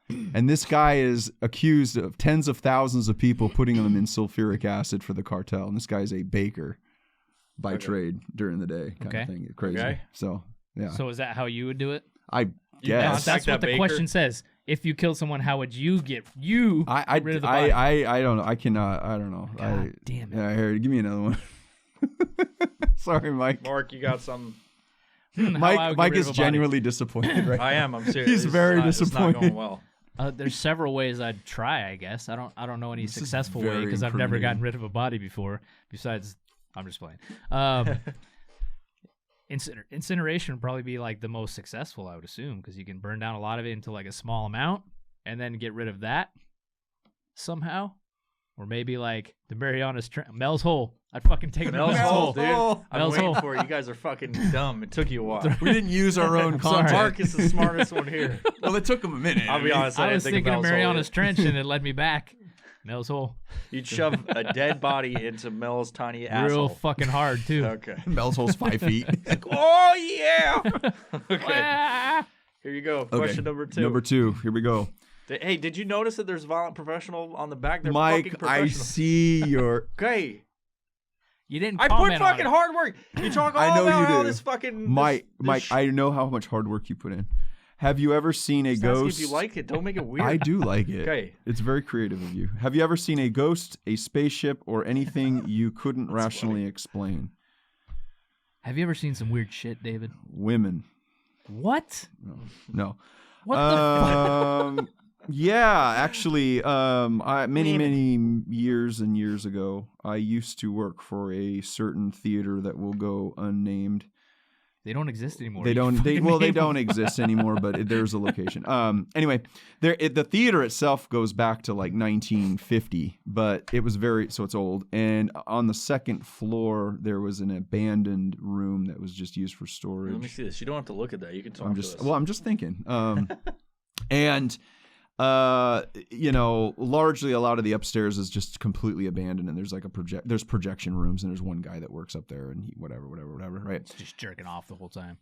D: And this guy is accused of tens of thousands of people putting them in sulfuric acid for the cartel. And this guy is a baker by trade during the day kind of thing. Crazy. Okay. So, yeah.
C: So is that how you would do it?
D: I guess.
C: That's what the question says. If you kill someone, how would you get rid of the body?
D: I don't know. I cannot. I don't know.
C: God damn it.
D: Yeah, here, give me another one. Sorry, Mike.
B: Mark, you got some.
D: Mike is genuinely disappointed right now.
B: I am. I'm serious.
D: He's very disappointed.
B: It's not going well.
C: There's several ways I'd try, I guess. I don't know any successful way because I've never gotten rid of a body before. Besides, I'm just playing. Incineration would probably be like the most successful, I would assume, because you can burn down a lot of it into like a small amount and then get rid of that somehow. Or maybe like the Marianas Mel's Hole. I'd fucking take Mel's Hole,
B: dude. I'm waiting for it. You guys are fucking dumb. It took you a while.
D: We didn't use our own content.
B: Mark is the smartest one here.
D: Well, it took him a minute.
B: I'll be honest.
C: I was thinking of Marianas
B: Hole.
C: Trench and it led me back. Mel's Hole.
B: You'd shove a dead body into Mel's tiny asshole.
C: Real fucking hard, too.
B: Okay.
D: Mel's Hole's 5 feet.
B: Oh, yeah. Okay. Here you go. Question number 2.
D: Number 2. Here we go.
B: Hey, did you notice that there's violent professional on the back? They're
D: Mike,
B: fucking professional.
D: I see your...
B: Okay.
C: You didn't
B: I
C: comment
B: put fucking
C: on
B: hard work. You talk all
D: I know
B: about
D: you do.
B: all this fucking...
D: Mike, I know how much hard work you put in. Have you ever seen a ghost?
B: If you like it, don't make it weird.
D: I do like it.
B: Okay.
D: It's very creative of you. Have you ever seen a ghost, a spaceship, or anything you couldn't rationally explain?
C: Have you ever seen some weird shit, David?
D: Women.
C: What?
D: No.
C: What the fuck?
D: Yeah, actually, many years and years ago, I used to work for a certain theater that will go unnamed.
C: They don't exist anymore.
D: They don't exist anymore, but there's a location. Anyway, the theater itself goes back to like 1950, but it was so it's old. And on the second floor, there was an abandoned room that was just used for storage.
B: Let me see this. You don't have to look at that. You can talk
D: I'm just thinking. And largely a lot of the upstairs is just completely abandoned, and there's like there's projection rooms, and there's one guy that works up there, and he whatever, right?
C: It's just jerking off the whole time.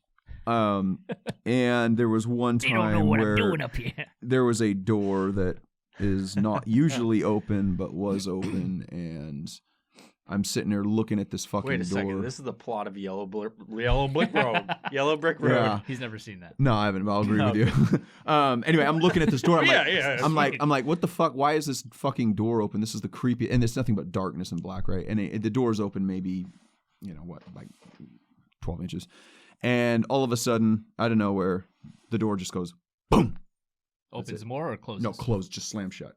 D: And there was one time
C: they don't know what
D: where
C: I'm doing up here.
D: There was a door that is not usually open, but was open, and I'm sitting there looking at this fucking door.
B: Wait a second. This is the plot of Yellow Brick Road. Yellow Brick Road.
D: Yeah.
C: He's never seen that.
D: No, I haven't. But I'll agree with you. Anyway, I'm looking at this door. I'm
B: I'm
D: like, what the fuck? Why is this fucking door open? This is the creepy, and it's nothing but darkness and black, right? And the door's open, maybe, like 12 inches, and all of a sudden, out of nowhere, the door just goes boom.
C: Opens more or closes?
D: No, closed. Just slam shut.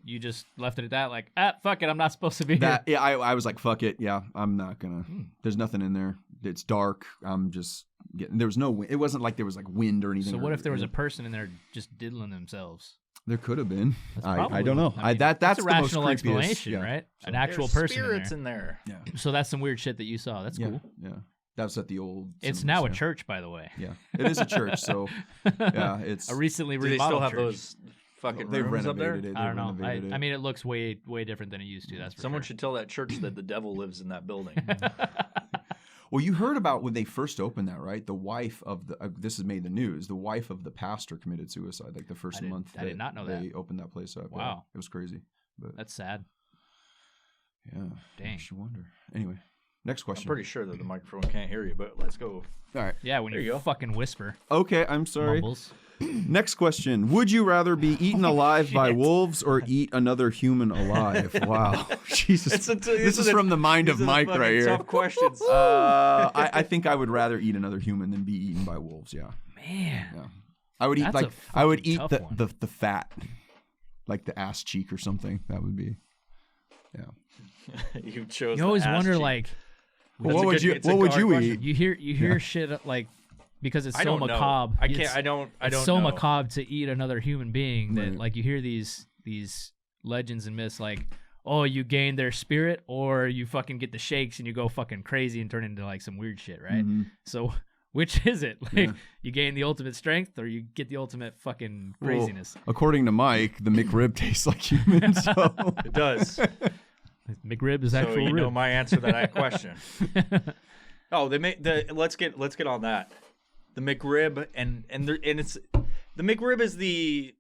C: You just left it at that, like, fuck it, I'm not supposed to be
D: here.
C: Yeah,
D: I was like, fuck it, yeah, I'm not gonna. There's nothing in there. it's dark. I'm just getting. There was no wind. It wasn't like there was like wind or anything.
C: So what if there was a person in there just diddling themselves?
D: There could have been. I
C: Probably.
D: don't know.
C: I mean,
D: that's
C: a
D: the
C: rational
D: most
C: explanation,
D: creepiest,
C: right?
D: So
C: An actual
B: There's
C: person
B: spirits
C: in there.
B: in there.
D: Yeah.
C: So that's some weird shit that you saw. That's cool.
D: Yeah. That's at the old.
C: It's
D: cinemas,
C: now a
D: yeah.
C: church, by the way.
D: Yeah, it is a church. So yeah, it's.
C: A recently
B: Do they
C: remodeled
B: still have
C: church.
B: those fucking
D: They've
B: rooms up there?
D: renovated it.
C: I don't know.
D: Renovated it.
C: I mean, it looks way different than it used to. That's for
B: Someone
C: sure.
B: should tell that church that the devil lives in that building.
D: Well, you heard about when they first opened that, right? The wife of the this has made the news. The wife of the pastor committed suicide, like the first month.
C: I did not know
D: they
C: that.
D: opened that place up.
C: Wow.
D: Yeah, it was crazy. But
C: That's sad.
D: yeah,
C: Dang.
D: I should wonder. Anyway, next
B: I'm
D: question.
B: pretty sure that the microphone can't hear you, but let's go.
D: All right.
C: Yeah, when
B: There
C: you
B: you go.
C: fucking whisper.
D: Okay, I'm sorry.
C: Mumbles.
D: Next question. Would you rather be eaten alive by wolves or eat another human alive? Wow. Jesus. This is from the mind of Mike right here.
B: Tough questions.
D: I think I would rather eat another human than be eaten by wolves, yeah.
C: Man.
D: Yeah. I would eat
C: That's
D: like
C: a
D: I would
C: fucking
D: eat
C: tough
D: the,
C: one.
D: the fat. Like the ass cheek or something. That would be. Yeah.
B: You chose.
C: You always
B: the ass
C: wonder,
B: cheek.
C: like,
B: That's
D: what
B: a
D: would
B: good-
D: you
B: it's a
D: what would
B: hard
D: you
B: question.
D: eat?
C: you hear shit like, because it's
B: I
C: so
B: don't know.
C: macabre.
B: I can't.
C: It's-
B: I don't
C: It's so
B: know.
C: macabre to eat another human being that,
D: Right.
C: like, you hear these legends and myths, like, oh, you gain their spirit, or you fucking get the shakes and you go fucking crazy and turn into like some weird shit, right?
D: Mhm.
C: So, which is it? Like,
D: Yeah.
C: you gain the ultimate strength, or you get the ultimate fucking
D: Well,
C: craziness?
D: according to Mike, the McRib tastes like human. So
B: It does.
C: McRib is
B: So
C: actual
B: you
C: rib.
B: know my answer to that question. Oh, they make the. Let's get on that. The McRib and it's the McRib is the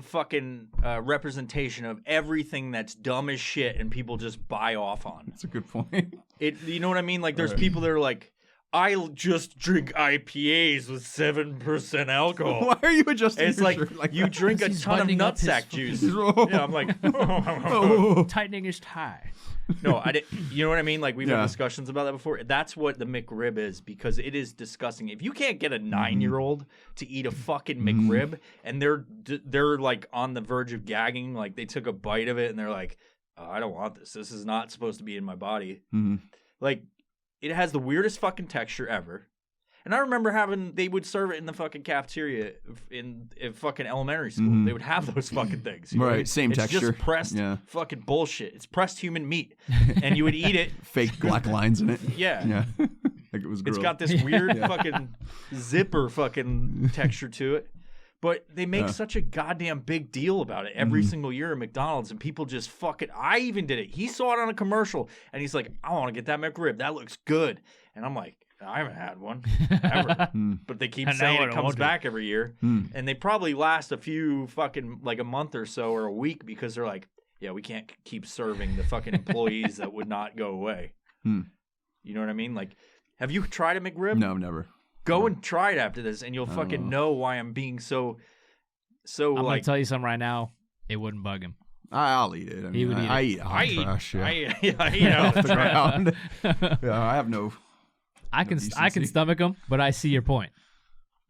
B: fucking representation of everything that's dumb as shit and people just buy off on.
D: that's a good point.
B: It, you know what I mean? Like there's
D: Right.
B: people that are like, I just drink IPAs with 7% alcohol.
D: Why are you adjusting
B: And it's
D: your
B: like
D: shirt like
B: you
D: that?
B: drink a
C: He's
B: ton of
C: buttoning up his
B: nutsack juice.
D: fucking-
B: Yeah, I'm like,
D: Oh.
C: Tightening his tie.
B: no, I didn't. You know what I mean? Like we've
D: Yeah.
B: had discussions about that before. That's what the McRib is because it is disgusting. If you can't get a 9-year-old to eat a fucking McRib and they're like on the verge of gagging, like they took a bite of it and they're like, oh, I don't want this. This is not supposed to be in my body.
D: Mhm.
B: Like it has the weirdest fucking texture ever. And I remember they would serve it in the fucking cafeteria in fucking elementary school.
D: Mhm.
B: They would have those fucking things. you know?
D: Right, same
B: it's
D: texture.
B: just pressed
D: Yeah.
B: fucking bullshit. It's pressed human meat. And you would eat it.
D: Fake black lines in it.
B: Yeah.
D: Yeah. Like it was
B: It's
D: grilled.
B: got this weird fucking zipper fucking texture to it. But they make
D: Yeah.
B: such a goddamn big deal about it every single year at McDonald's, and people just fucking. I even did it. He saw it on a commercial, and he's like, "I want to get that McRib. That looks good." And I'm like, "I haven't had one ever." But they keep
C: And now
B: saying
C: I
B: it
C: don't
B: comes
C: want to.
B: back every year, and they probably last a few fucking like a month or so or a week because they're like, "Yeah, we can't keep serving the fucking employees that would not go away."
D: Hmm.
B: You know what I mean? Like, have you tried a McRib?
D: No, never.
B: Go and try it after this, and you'll fucking know why I'm being so
C: I'm
B: like.
C: gonna tell you something right now. It wouldn't bug him.
D: I'll eat it. I
C: He
D: mean,
C: would eat
D: I
C: it.
D: eat hot trash. Yeah.
B: I eat
D: Off the
B: off the ground.
D: ground. Yeah, I have no.
C: I can
D: decency.
C: stomach them, but I see your point.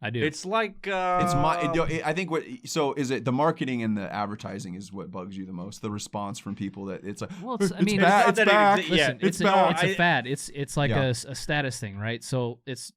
C: I do.
B: It's like
D: It's I think what. So is it the marketing and the advertising is what bugs you the most? The response from people that it's like.
C: Well, it's- I mean,
D: back,
B: it's
D: it's
B: not that
D: back.
B: it exi- yeah,
C: Listen,
D: it's
C: it's
D: back.
C: it's a fad. It's like
D: Yeah.
C: a status thing, right? So it's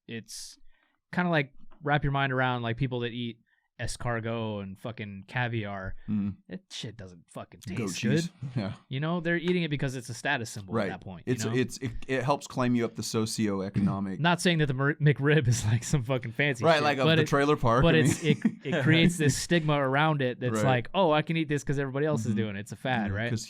C: kind of like wrap your mind around like people that eat escargot and fucking caviar.
D: Mm.
C: That shit doesn't fucking
D: Goat
C: taste
D: cheese.
C: good.
D: Yeah.
C: You know, they're eating it because it's a status symbol
D: Right.
C: at that point.
D: It's
C: you know?
D: it helps climb you up the socioeconomic.
C: Not saying that the McRib is like some fucking fancy
D: Right,
C: shit,
D: like
C: but
D: the
C: it,
D: trailer park.
C: but
D: I
C: it's
D: mean.
C: it creates this stigma around it that's
D: Right.
C: like, oh, I can eat this because everybody else is doing it. It's a fad, right?
D: Because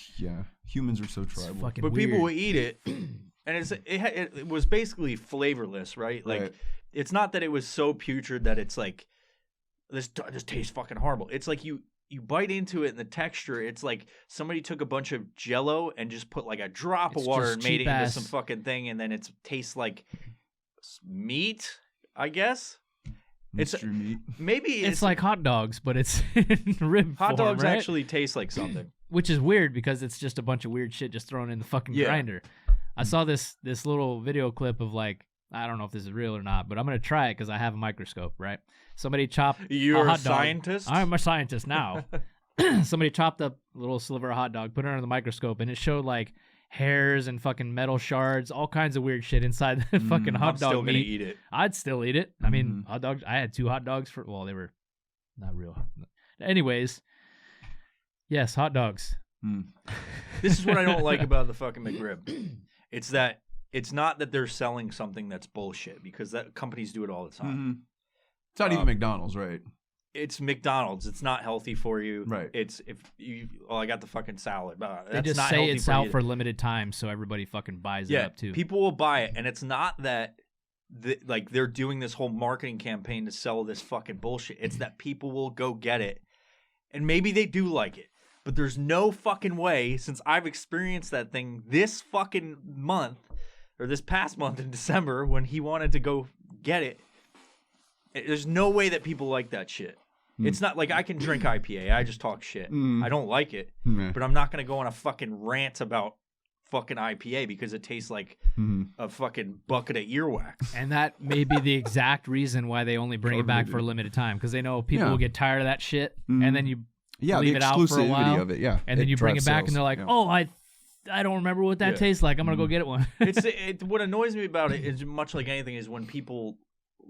D: humans are so
C: It's
D: tribal.
C: fucking
B: but
C: weird.
B: people will eat it, and it was basically flavorless, right? Like
D: Right.
B: it's not that it was so putrid that it's like this tastes fucking horrible. It's like you bite into it and the texture, it's like somebody took a bunch of Jello and just put like a drop
C: It's
B: of water
C: just
B: and made it into
C: cheap-ass-
B: some fucking thing, and then it tastes like meat, I guess. It's
D: Mr. Meat.
B: maybe
C: It's like hot dogs, but it's in rib
B: hot
C: form,
B: dogs
C: right?
B: actually taste like something.
C: Which is weird because it's just a bunch of weird shit just thrown in the fucking
B: Yeah.
C: grinder. I saw this little video clip of like, I don't know if this is real or not, but I'm gonna try it because I have a microscope, right? Somebody chopped
B: You're
C: a
B: a
C: hot dog.
B: scientist?
C: I'm a scientist now. Somebody chopped up a little sliver of hot dog, put it under the microscope, and it showed like hairs and fucking metal shards, all kinds of weird shit inside the fucking hot
B: I'm
C: dog
B: still
C: meat.
B: gonna eat it.
C: I'd still eat it. I mean, hot dogs. I had 2 hot dogs for. Well, they were not real. Anyways, yes, hot dogs.
B: This is what I don't like about the fucking McRib. It's that it's not that they're selling something that's bullshit, because that companies do it all the time.
D: It's not even McDonald's, right?
B: It's McDonald's. It's not healthy for you.
D: Right.
B: It's if you. Oh, I got the fucking salad. That's
C: They just
B: not
C: say
B: healthy
C: it's
B: for
C: out
B: you.
C: for limited time, so everybody fucking buys it up too.
B: People will buy it, and it's not that like they're doing this whole marketing campaign to sell this fucking bullshit. It's that people will go get it, and maybe they do like it, but there's no fucking way, since I've experienced that thing this fucking month or this past month in December when he wanted to go get it. There's no way that people like that shit. It's not like I can drink IPA. I just talk shit. I don't like it, but I'm not going to go on a fucking rant about fucking IPA because it tastes like a fucking bucket of earwax.
C: And that may be the exact reason why they only bring it back for a limited time, because they know people will get tired of that shit, and then you leave it out for a while,
D: of it,
C: and then you bring it back, and they're like, "Oh, I don't remember what that tastes like. I'm gonna go get it one."
B: What annoys me about it is, much like anything, is when people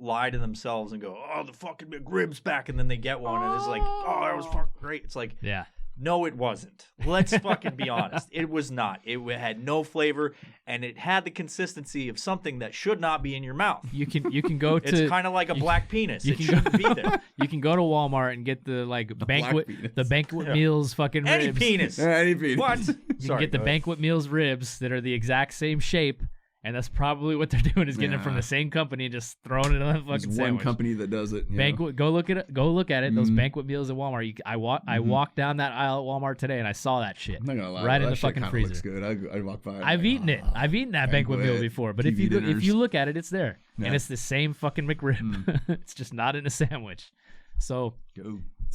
B: lie to themselves and go, "Oh, the fucking McRib's back," and then they get one and it's like, "Oh, that was fucking great." It's like,
C: yeah.
B: No, it wasn't. Let's fucking be honest. It was not. It had no flavor, and it had the consistency of something that should not be in your mouth.
C: You can go to.
B: It's kind of like a black penis. It shouldn't be there.
C: You can go to Walmart and get the banquet meals fucking
B: Any
C: ribs.
B: penis.
D: Any penis.
B: What?
C: You can get the banquet meals ribs that are the exact same shape. And that's probably what they're doing, is getting it from the same company and just throwing it on the fucking
D: There's
C: sandwich.
D: one company that does it.
C: Banquet. Go look at it. Go look at it. Those banquet meals at Walmart. I walked down that aisle at Walmart today and I saw that shit.
D: I'm not gonna lie,
C: right in
D: that
C: the
D: shit
C: fucking
D: kinda
C: freezer.
D: Looks good. I walk by.
C: I've eaten it. I've eaten that banquet meal before. But if you look at it, it's there, and it's the same fucking McRib. It's just not in a sandwich. So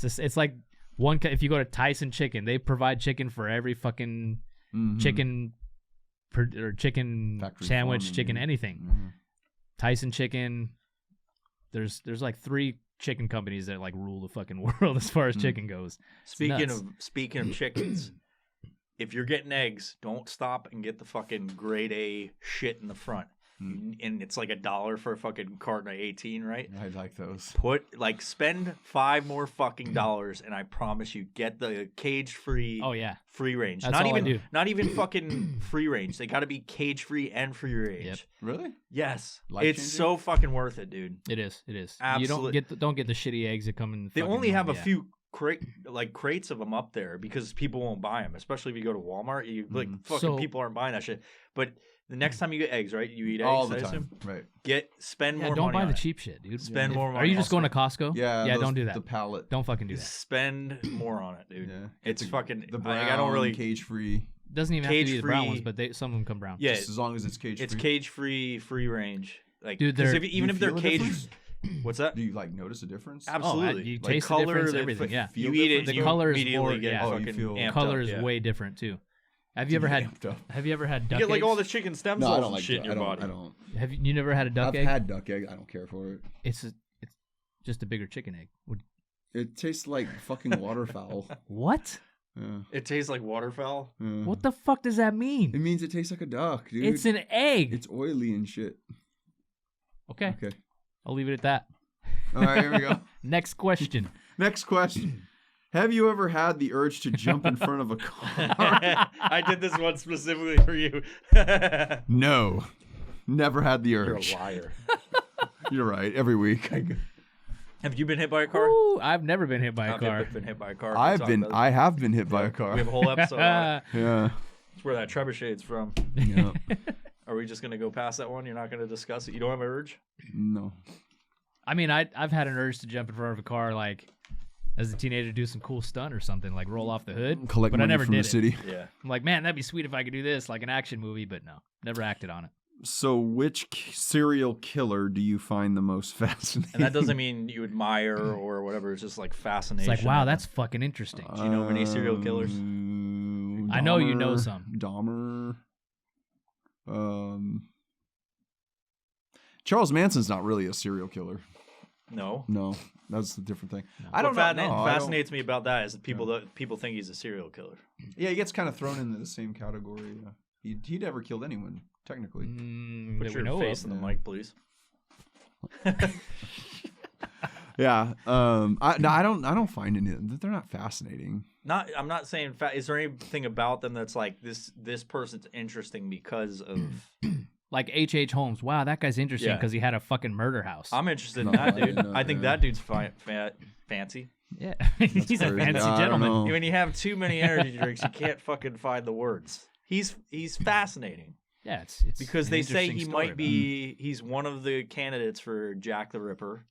C: it's like one. If you go to Tyson Chicken, they provide chicken for every fucking chicken. Or chicken
D: Factory
C: sandwich,
D: farming,
C: chicken, anything. Tyson Chicken. There's like 3 chicken companies that like rule the fucking world as far as chicken goes.
B: Speaking of chickens, if you're getting eggs, don't stop and get the fucking grade A shit in the front. And it's like $1 for a fucking carton of 18, right?
D: I like those.
B: Spend $5 more fucking dollars, and I promise you, get the cage-free.
C: Oh yeah,
B: free range.
C: That's all I do.
B: Not even fucking free range. They got to be cage-free and free range.
C: Yep.
D: Really?
B: Yes,
D: Life-changing?
B: it's so fucking worth it, dude.
C: it is. It is.
B: Absolutely.
C: You don't get the shitty eggs that come in.
B: They only have a few crates of them up there because people won't buy them, especially if you go to Walmart. People aren't buying that shit. But the next time you get eggs, right? You eat eggs
D: All the
B: I
D: time.
B: assume?
D: Right.
B: Spend more money.
C: Don't buy
B: on
C: the
B: it.
C: cheap shit, dude.
B: Spend more money.
C: Are you just going to Costco?
D: Yeah.
C: Don't do that.
D: The pallet.
C: Don't fucking do that.
B: Spend more on it, dude.
D: Yeah.
B: It's fucking.
D: The brown,
B: I don't really
D: cage-free.
C: Doesn't even have to be the
B: cage-free.
C: brown ones, but some of them come brown.
B: Yeah,
D: Just as long as it's cage-free.
B: it's cage-free, free range. Like,
C: Dude,
B: because
C: even
B: if they're
D: feel a
B: cage,
D: difference?
B: What's that?
D: Do you notice a difference?
B: Absolutely.
C: You
B: Like,
C: taste the difference, everything. Yeah,
B: You eat it,
C: the
B: you
C: color is
B: immediately
C: more.
B: get
C: Yeah,
B: fucking
D: you feel-
B: amped
C: color
B: up,
C: is
B: yeah.
C: way different too. Have you ever had?
D: Amped up.
C: Have you ever had duck
B: You get like
C: eggs?
B: all the chicken stem
D: No,
B: cells
D: I don't
B: and
D: like
B: shit in your body.
D: I don't.
C: Have you never had a duck
D: I've
C: egg?
D: had duck egg. I don't care for it.
C: It's just a bigger chicken egg.
D: It tastes like fucking waterfowl.
C: What?
D: Yeah.
B: It tastes like waterfowl.
D: Yeah.
C: What the fuck does that mean?
D: It means it tastes like a duck, dude.
C: It's an egg.
D: It's oily and shit.
C: Okay.
D: Okay.
C: I'll leave it at that.
D: All right, here we go.
C: Next question.
D: Next question. Have you ever had the urge to jump in front of a car?
B: I did this one specifically for you.
D: No. Never had the
B: You're
D: urge.
B: a liar.
D: You're right. Every week.
B: Have you been hit by a car?
C: Ooh, I've never been hit by a
B: I've
C: car.
B: been hit by a car.
D: I have been hit by a
B: We
D: car.
B: have a whole episode on it.
D: Yeah.
B: That's where that trebuchet's from.
D: Yeah.
B: Are we just going to go past that one? You're not going to discuss it? You don't have an urge?
D: No.
C: I mean, I've had an urge to jump in front of a car, like as a teenager, do some cool stunt or something, like roll off the hood.
D: Collect
C: but
D: money
C: I never
D: from
C: did
D: the city.
B: Yeah.
C: I'm like, man, that'd be sweet if I could do this, like an action movie. But no, never acted on it.
D: So, which serial killer do you find the most fascinating?
B: And that doesn't mean you admire or whatever. It's just like fascination.
C: It's like, wow, that's fucking interesting.
B: Do you know any serial killers?
C: I know you know some.
D: Dahmer. Charles Manson's not really a serial killer.
B: No.
D: No, that's a different thing.
B: I don't know.
D: I
B: Fascinates me about that is that people think he's a serial killer.
D: Yeah, he gets kind of thrown into the same category. He never killed anyone, technically.
B: Put your face in the mic, please.
D: Yeah. I don't find any. They're not fascinating.
B: I'm not saying. Is there anything about them that's like this person's interesting because of
C: like H.H. Holmes? Wow, that guy's interesting because he had a fucking murder house.
B: I'm interested in that dude. I think that dude's fancy.
C: Yeah, he's a fancy gentleman.
B: When you have too many energy drinks, you can't fucking find the words. He's fascinating.
C: Yeah, it's
B: because they say he might be. He's one of the candidates for Jack the Ripper.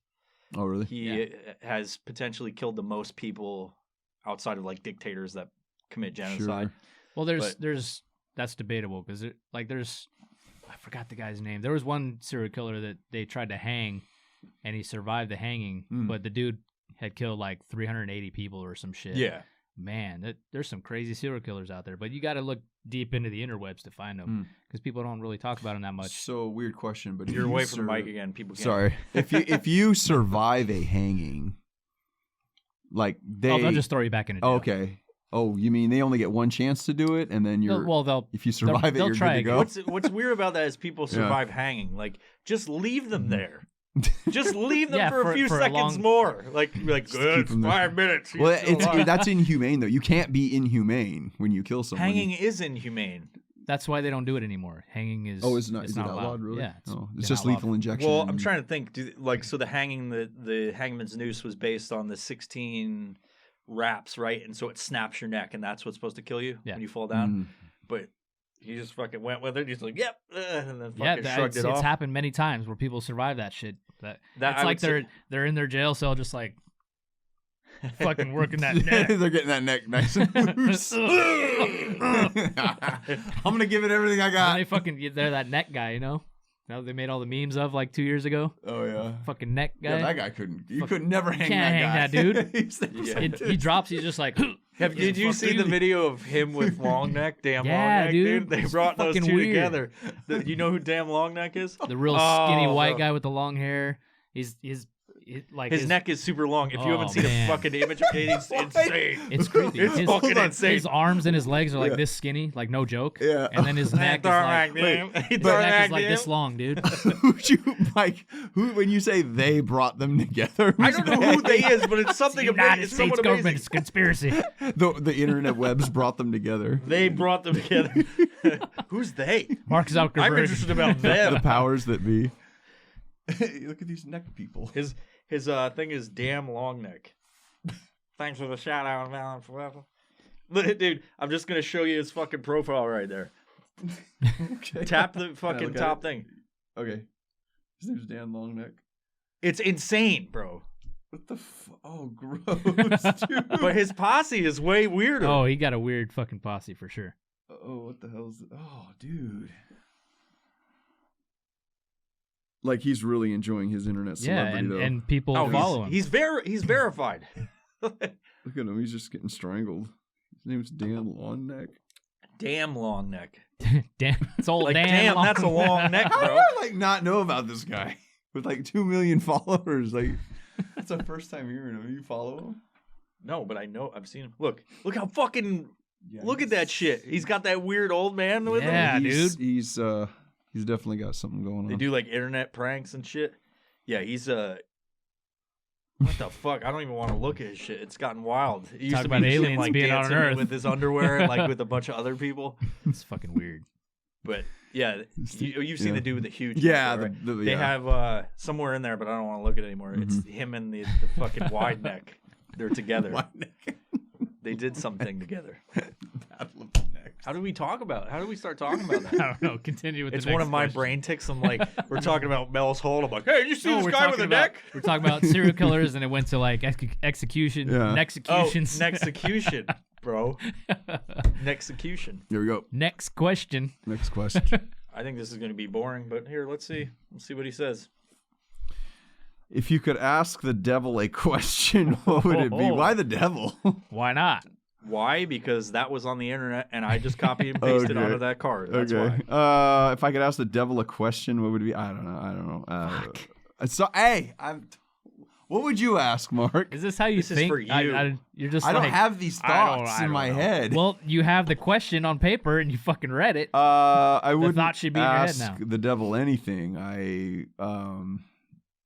D: Oh, really?
B: He has potentially killed the most people outside of like dictators that commit genocide.
C: Well, there's that's debatable because I forgot the guy's name. There was one serial killer that they tried to hang, and he survived the hanging, but the dude had killed like 380 people or some shit.
B: Yeah.
C: Man, there's some crazy serial killers out there, but you got to look deep into the interwebs to find them because people don't really talk about them that much.
D: So weird question, but
B: you're away from the mic again. People can't.
D: Sorry. if you survive a hanging, like
C: they'll just throw you back in a jail.
D: Okay. Oh, you mean they only get one chance to do it, and then if you survive
C: they'll
D: you're
C: try
D: good to go?
B: What's weird about that is people survive hanging. Like, just leave them there. Just leave them for a few seconds more. Like it's 5 minutes.
D: Well, that's inhumane though. You can't be inhumane when you kill someone.
B: Hanging is inhumane.
C: That's why they don't do it anymore. Hanging is
D: is it not allowed? Really?
C: Yeah,
D: it's just lethal injection.
B: Well, I'm trying to think. So the hanging, the hangman's noose was based on the 16 wraps, right? And so it snaps your neck, and that's what's supposed to kill you when you fall down. But he just fucking went with it. He's like, yep, and then fucking shrugged it off.
C: It's happened many times where people survive that shit. It's like they're in their jail cell, just like fucking working that neck.
D: They're getting that neck nice and loose. I'm gonna give it everything I got.
C: And they're that neck guy, you know. Now they made all the memes of like 2 years ago.
D: Oh yeah,
C: fucking neck guy.
D: Yeah, that guy couldn't. You could never hang
C: that guy.
D: That
C: dude. He drops. He's just like.
B: Did you see the video of him with long neck? Long neck, dude. They brought those two together. You know who Damn Long Neck is?
C: The real skinny white guy with the long hair. His
B: neck is super long. If you haven't seen a fucking image of it, it's insane.
C: It's creepy.
B: It's fucking insane.
C: His arms and his legs are like this skinny, like no joke.
D: Yeah.
C: And then his neck is like this long, dude.
D: When you say they brought them together,
B: I don't know who they is, but it's something
C: amazing. United States government is conspircy.
D: The internet webs brought them together.
B: They brought them together. Who's they?
C: Mark Zuckerberg.
B: I'm interested about them.
D: The powers that be. Look at these neck people.
B: His thing is Damn Long Neck. Thanks for the shout out, man. Forever. Dude, I'm just gonna show you his fucking profile right there.
D: Okay.
B: Tap the fucking top thing.
D: Okay. His name's Dan Longneck.
B: It's insane, bro.
D: What the Oh, gross, dude.
B: But his posse is way weirder.
C: Oh, he got a weird fucking posse for sure.
D: Oh, what the hell is it? Oh, dude. Like he's really enjoying his internet celebrity, though.
C: And people follow him.
B: He's verified.
D: Look at him. He's just getting strangled. His name's Dan Longneck.
B: Damn Long Neck.
C: Damn, it's old
B: like,
C: Dan.
B: Damn, that's a long neck, bro.
D: How do I not know about this guy with like 2 million followers? Like that's the first time hearing him. You follow him?
B: No, but I know. I've seen him. Look how fucking. Look at that shit. He's got that weird old man with him.
C: Yeah, dude.
D: He's definitely got something going on.
B: They do like internet pranks and shit. Yeah, he's what the fuck? I don't even want to look at his shit. It's gotten wild. It used
C: Talk
B: to
C: about
B: be
C: aliens
B: him, like,
C: being on
B: dancing
C: Earth
B: with his underwear, like with a bunch of other people.
C: It's fucking weird.
B: But yeah, you've seen the dude with the huge.
D: Yeah,
B: neck, right? They have somewhere in there, but I don't want to look at it anymore. It's him and the fucking wide neck. They're together.
D: Wide neck.
B: They did something together.
D: Battle of the necks.
B: How do we start talking about that?
C: I don't know. Continue with
B: it's
C: the next
B: one of my
C: question.
B: brain ticks. I'm like, we're talking about Mel's Hole. I'm like, hey, you see this guy with a neck?
C: We're talking about serial killers, and it went to like execution, Necksecutions.
B: Oh, Necksecution, bro. Necksecution.
D: Here we go.
C: Next question.
D: Next question.
B: I think this is going to be boring, but here, let's see. Let's see what he says.
D: If you could ask the devil a question, what would it be? Why the devil?
C: Why not?
B: Why? Because that was on the internet, and I just copied and pasted onto that card. That's why.
D: If I could ask the devil a question, what would it be? I don't know. What What would you ask, Mark?
C: Is this how you
B: This is
C: think?
B: for you.
C: You're just
D: I
C: like,
D: don't have these
C: I don't-
D: thoughts
C: I
D: in
C: don't
D: my
C: know.
D: head.
C: Well, you have the question on paper and you fucking read it.
D: I would
C: thought should be in your head
D: ask
C: now.
D: the devil anything.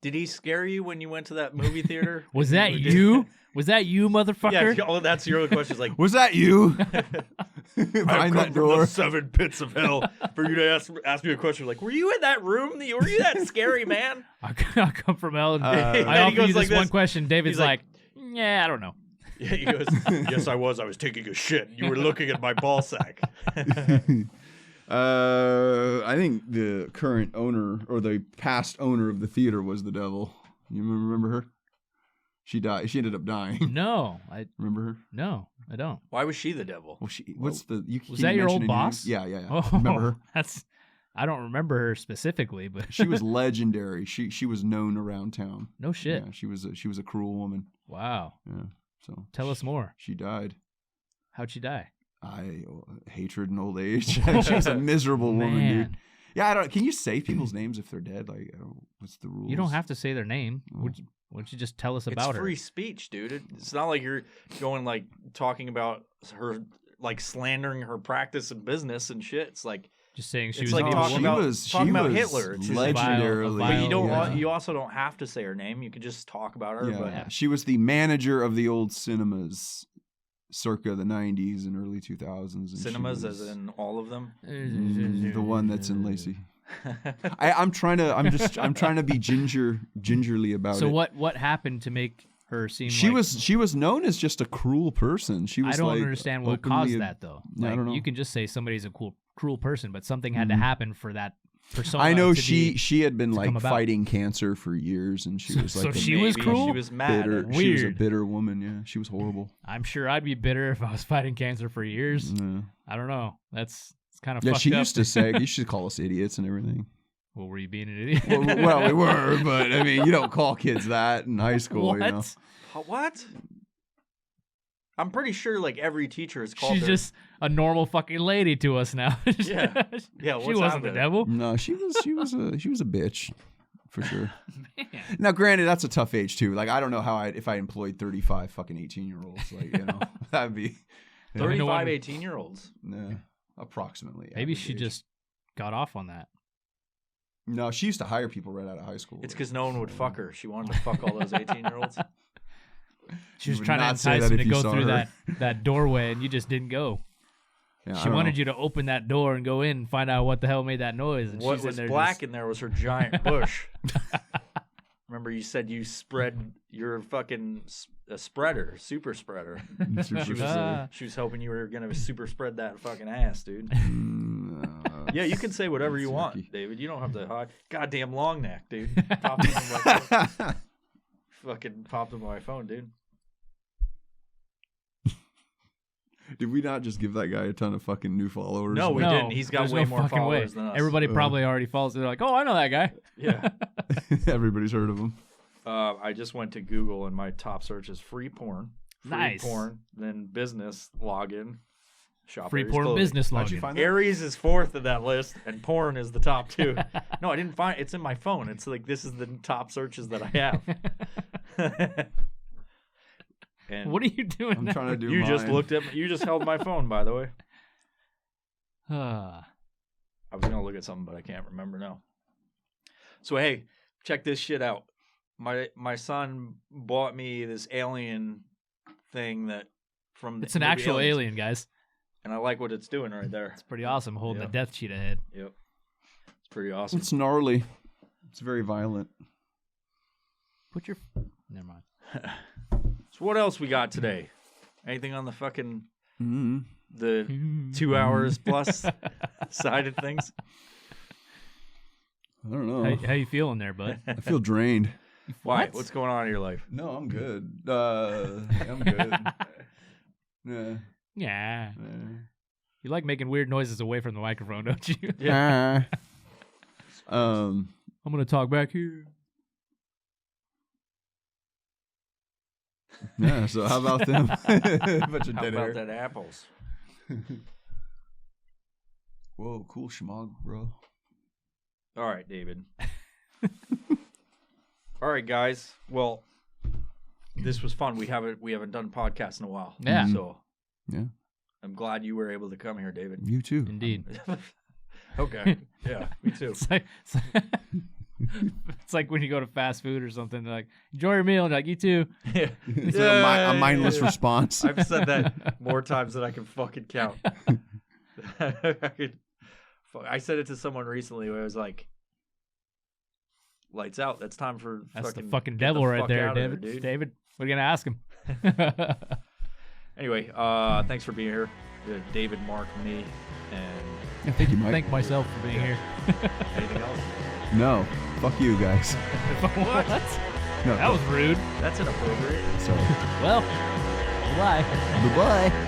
B: Did he scare you when you went to that movie theater?
C: Was that you? Was that you, motherfucker?
B: Yeah, oh, that's your other question. Is like,
D: Was that you?
B: I've
D: Behind
B: come
D: that
B: from
D: door.
B: the 7 pits of hell for you to ask me a question. Like, were you in that room? Were you that scary man?
C: I come from hell. And
B: And
C: I
B: he
C: offer
B: goes
C: you
B: like
C: this one
B: this.
C: question. David's
B: He's like,
C: yeah, I don't know.
B: Yeah, he goes, yes, I was. I was taking a shit. You were looking at my ball sack.
D: I think the current owner or the past owner of the theater was the devil. You remember her? She died. She ended up dying.
C: No,
D: Remember her?
C: no, I don't.
B: Why was she the devil?
D: Well, what's the?
C: Was that your old boss?
D: Yeah, yeah, yeah.
C: Oh,
D: Remember her?
C: I don't remember her specifically, but
D: She was legendary. She was known around town.
C: no shit.
D: Yeah, she was a cruel woman.
C: Wow.
D: Yeah. So
C: Tell us more.
D: She died.
C: How'd she die?
D: Hatred and old age. She was a miserable woman,
C: Man.
D: dude. Yeah, I don't. Can you say people's names if they're dead? Like, what's the rules?
C: You don't have to say their name.
D: Oh.
C: Why don't you just tell us
B: It's
C: about
B: free
C: her?
B: speech, dude. It's not like you're going like talking about her, like slandering her practice and business and shit. It's like
C: Just saying she
B: it's
C: was
B: like
C: an evil
B: talking
C: woman.
B: about talking about Hitler. It's just
D: legendarily.
B: but you don't.
D: yeah.
B: You also don't have to say her name. You can just talk about her.
D: Yeah,
B: But
D: she was the manager of the old cinemas, circa the '90s and early 2000s. And
B: cinemas,
D: she was,
B: as in all of them.
D: the one that's in Lacey. I'm trying to be gingerly about it.
C: So what happened to make her seem?
D: She
C: like,
D: was known as just a cruel person. She was.
C: I don't
D: like,
C: understand what
D: openly
C: caused that though.
D: I
C: Like,
D: don't know.
C: you can just say somebody's a cruel person, but something had to happen for that persona.
D: I know
C: to
D: she had been
C: to
D: like
C: come about.
D: fighting cancer for years, and she was like
C: So
D: a
C: she was
B: Maybe
C: cruel?
B: She was mad.
D: bitter.
B: at-
D: She was a
C: Weird.
D: bitter woman. Yeah, she was horrible.
C: I'm sure I'd be bitter if I was fighting cancer for years.
D: Yeah,
C: I don't know. It's kind of
D: yeah
C: fucked
D: she
C: up.
D: used to say you should call us idiots and everything.
C: Well, were you being an idiot?
D: Well, we were, but I mean, you don't call kids that in high school.
C: What?
D: You know?
B: What? I'm pretty sure like every teacher is called.
C: She's
B: their-
C: just a normal fucking lady to us now.
B: Yeah. Yeah,
C: she
B: what's
C: wasn't the
B: happening?
C: devil.
D: No, she was a bitch, for sure.
C: Man.
D: Now, granted, that's a tough age too. Like, I don't know how if I employed 35 fucking 18-year-olds, like, you know, that'd be
B: 35 18-year-olds.
D: approximately.
C: Maybe
D: average
C: she
D: age.
C: just got off on that.
D: No, she used to hire people right out of high school.
B: It's because no one would fuck her. She wanted to fuck all those 18-year-olds.
C: She was
D: would
C: trying to
D: not say
C: entice
D: that
C: him
D: if
C: to
D: you
C: go
D: saw
C: through
D: her.
C: that doorway, and you just didn't go.
D: Yeah, I
C: She
D: don't
C: wanted
D: know.
C: you to open that door and go in and find out what the hell made that noise. And
B: What
C: she's in
B: was
C: there
B: black
C: just-
B: in there was her giant bush. Remember you said you spread your fucking a spreader, super spreader.
D: Super
B: She was,
C: Ah.
B: she was hoping you were gonna super spread that fucking ass, dude.
D: Mm,
B: Yeah, you can say whatever you
D: That's
B: want,
D: yucky.
B: David. You don't have to hide. Goddamn long neck, dude. Popped into my phone. Fucking popped into my phone, dude.
D: Did we not just give that guy a ton of fucking new followers?
B: No, we
C: No,
B: didn't. He's got
C: there's
B: way
C: no
B: more
C: fucking
B: followers
C: way.
B: than us.
C: Everybody probably already follows. They're like, oh, I know that guy.
B: Yeah.
D: Everybody's heard of him.
B: I just went to Google and my top search is free porn. Free
C: Nice.
B: porn, then business login. Shop
C: Free
B: Aries
C: porn
B: clothing.
C: business
D: How'd you
C: login.
D: find that?
B: Aries is fourth in that list, and porn is the top two. No, I didn't find it's in my phone. It's like this is the top searches that I have. And
C: What are you doing?
D: I'm
C: now?
D: trying to do
B: you just
D: mine.
B: looked at you just held my phone, by the way.
C: Ah.
B: I was gonna look at something, but I can't remember now. So hey, check this shit out. My son bought me this alien thing that from
C: It's an
B: movie
C: actual
B: Aliens,
C: alien, guys.
B: and I like what it's doing right there.
C: It's pretty awesome holding
B: Yeah.
C: a death cheetah head.
B: Yep, it's pretty awesome.
D: It's gnarly. It's very violent.
C: Put your... Never mind.
B: So what else we got today? Anything on the fucking
D: Mm-hmm.
B: the 2 hours plus side of things?
D: I don't know.
C: How you feeling there, bud?
D: I feel drained.
B: Why?
C: What?
B: What's going on in your life?
D: No, I'm good. I'm good. Yeah.
C: Yeah. You like making weird noises away from the microphone, don't you?
B: Yeah.
D: Um.
C: I'm going to talk back here.
D: Yeah. So how about them? Bunch of
B: How
D: dead
B: about
D: air.
B: that apples?
D: Whoa, cool schmog, bro.
B: All right, David. All right, guys. Well, this was fun. We haven't done podcasts in a while.
C: Yeah.
B: So
D: Yeah.
B: I'm glad you were able to come here, David.
D: You too.
C: Indeed.
B: Okay. Yeah, me too.
C: It's like when you go to fast food or something. They're like, enjoy your meal. And you're like, you too.
B: Yeah.
D: It's like a mindless response.
B: I've said that more times than I can fucking count. I said it to someone recently where I was like, lights out. That's time for
C: That's the
B: fucking
C: fucking
B: get
C: devil
B: the
C: right
B: fuck
C: there,
B: out of
C: David.
B: dude.
C: David, we're going to ask him.
B: Anyway, thanks for being here. David, Mark, me, and
D: Yeah, thank you, Mike.
C: Thank myself for being here.
B: anything else.
D: No. Fuck you guys.
C: What?
D: No.
C: That was rude.
B: That's inappropriate.
D: Sorry.
C: Well, bye.
D: Bye-bye.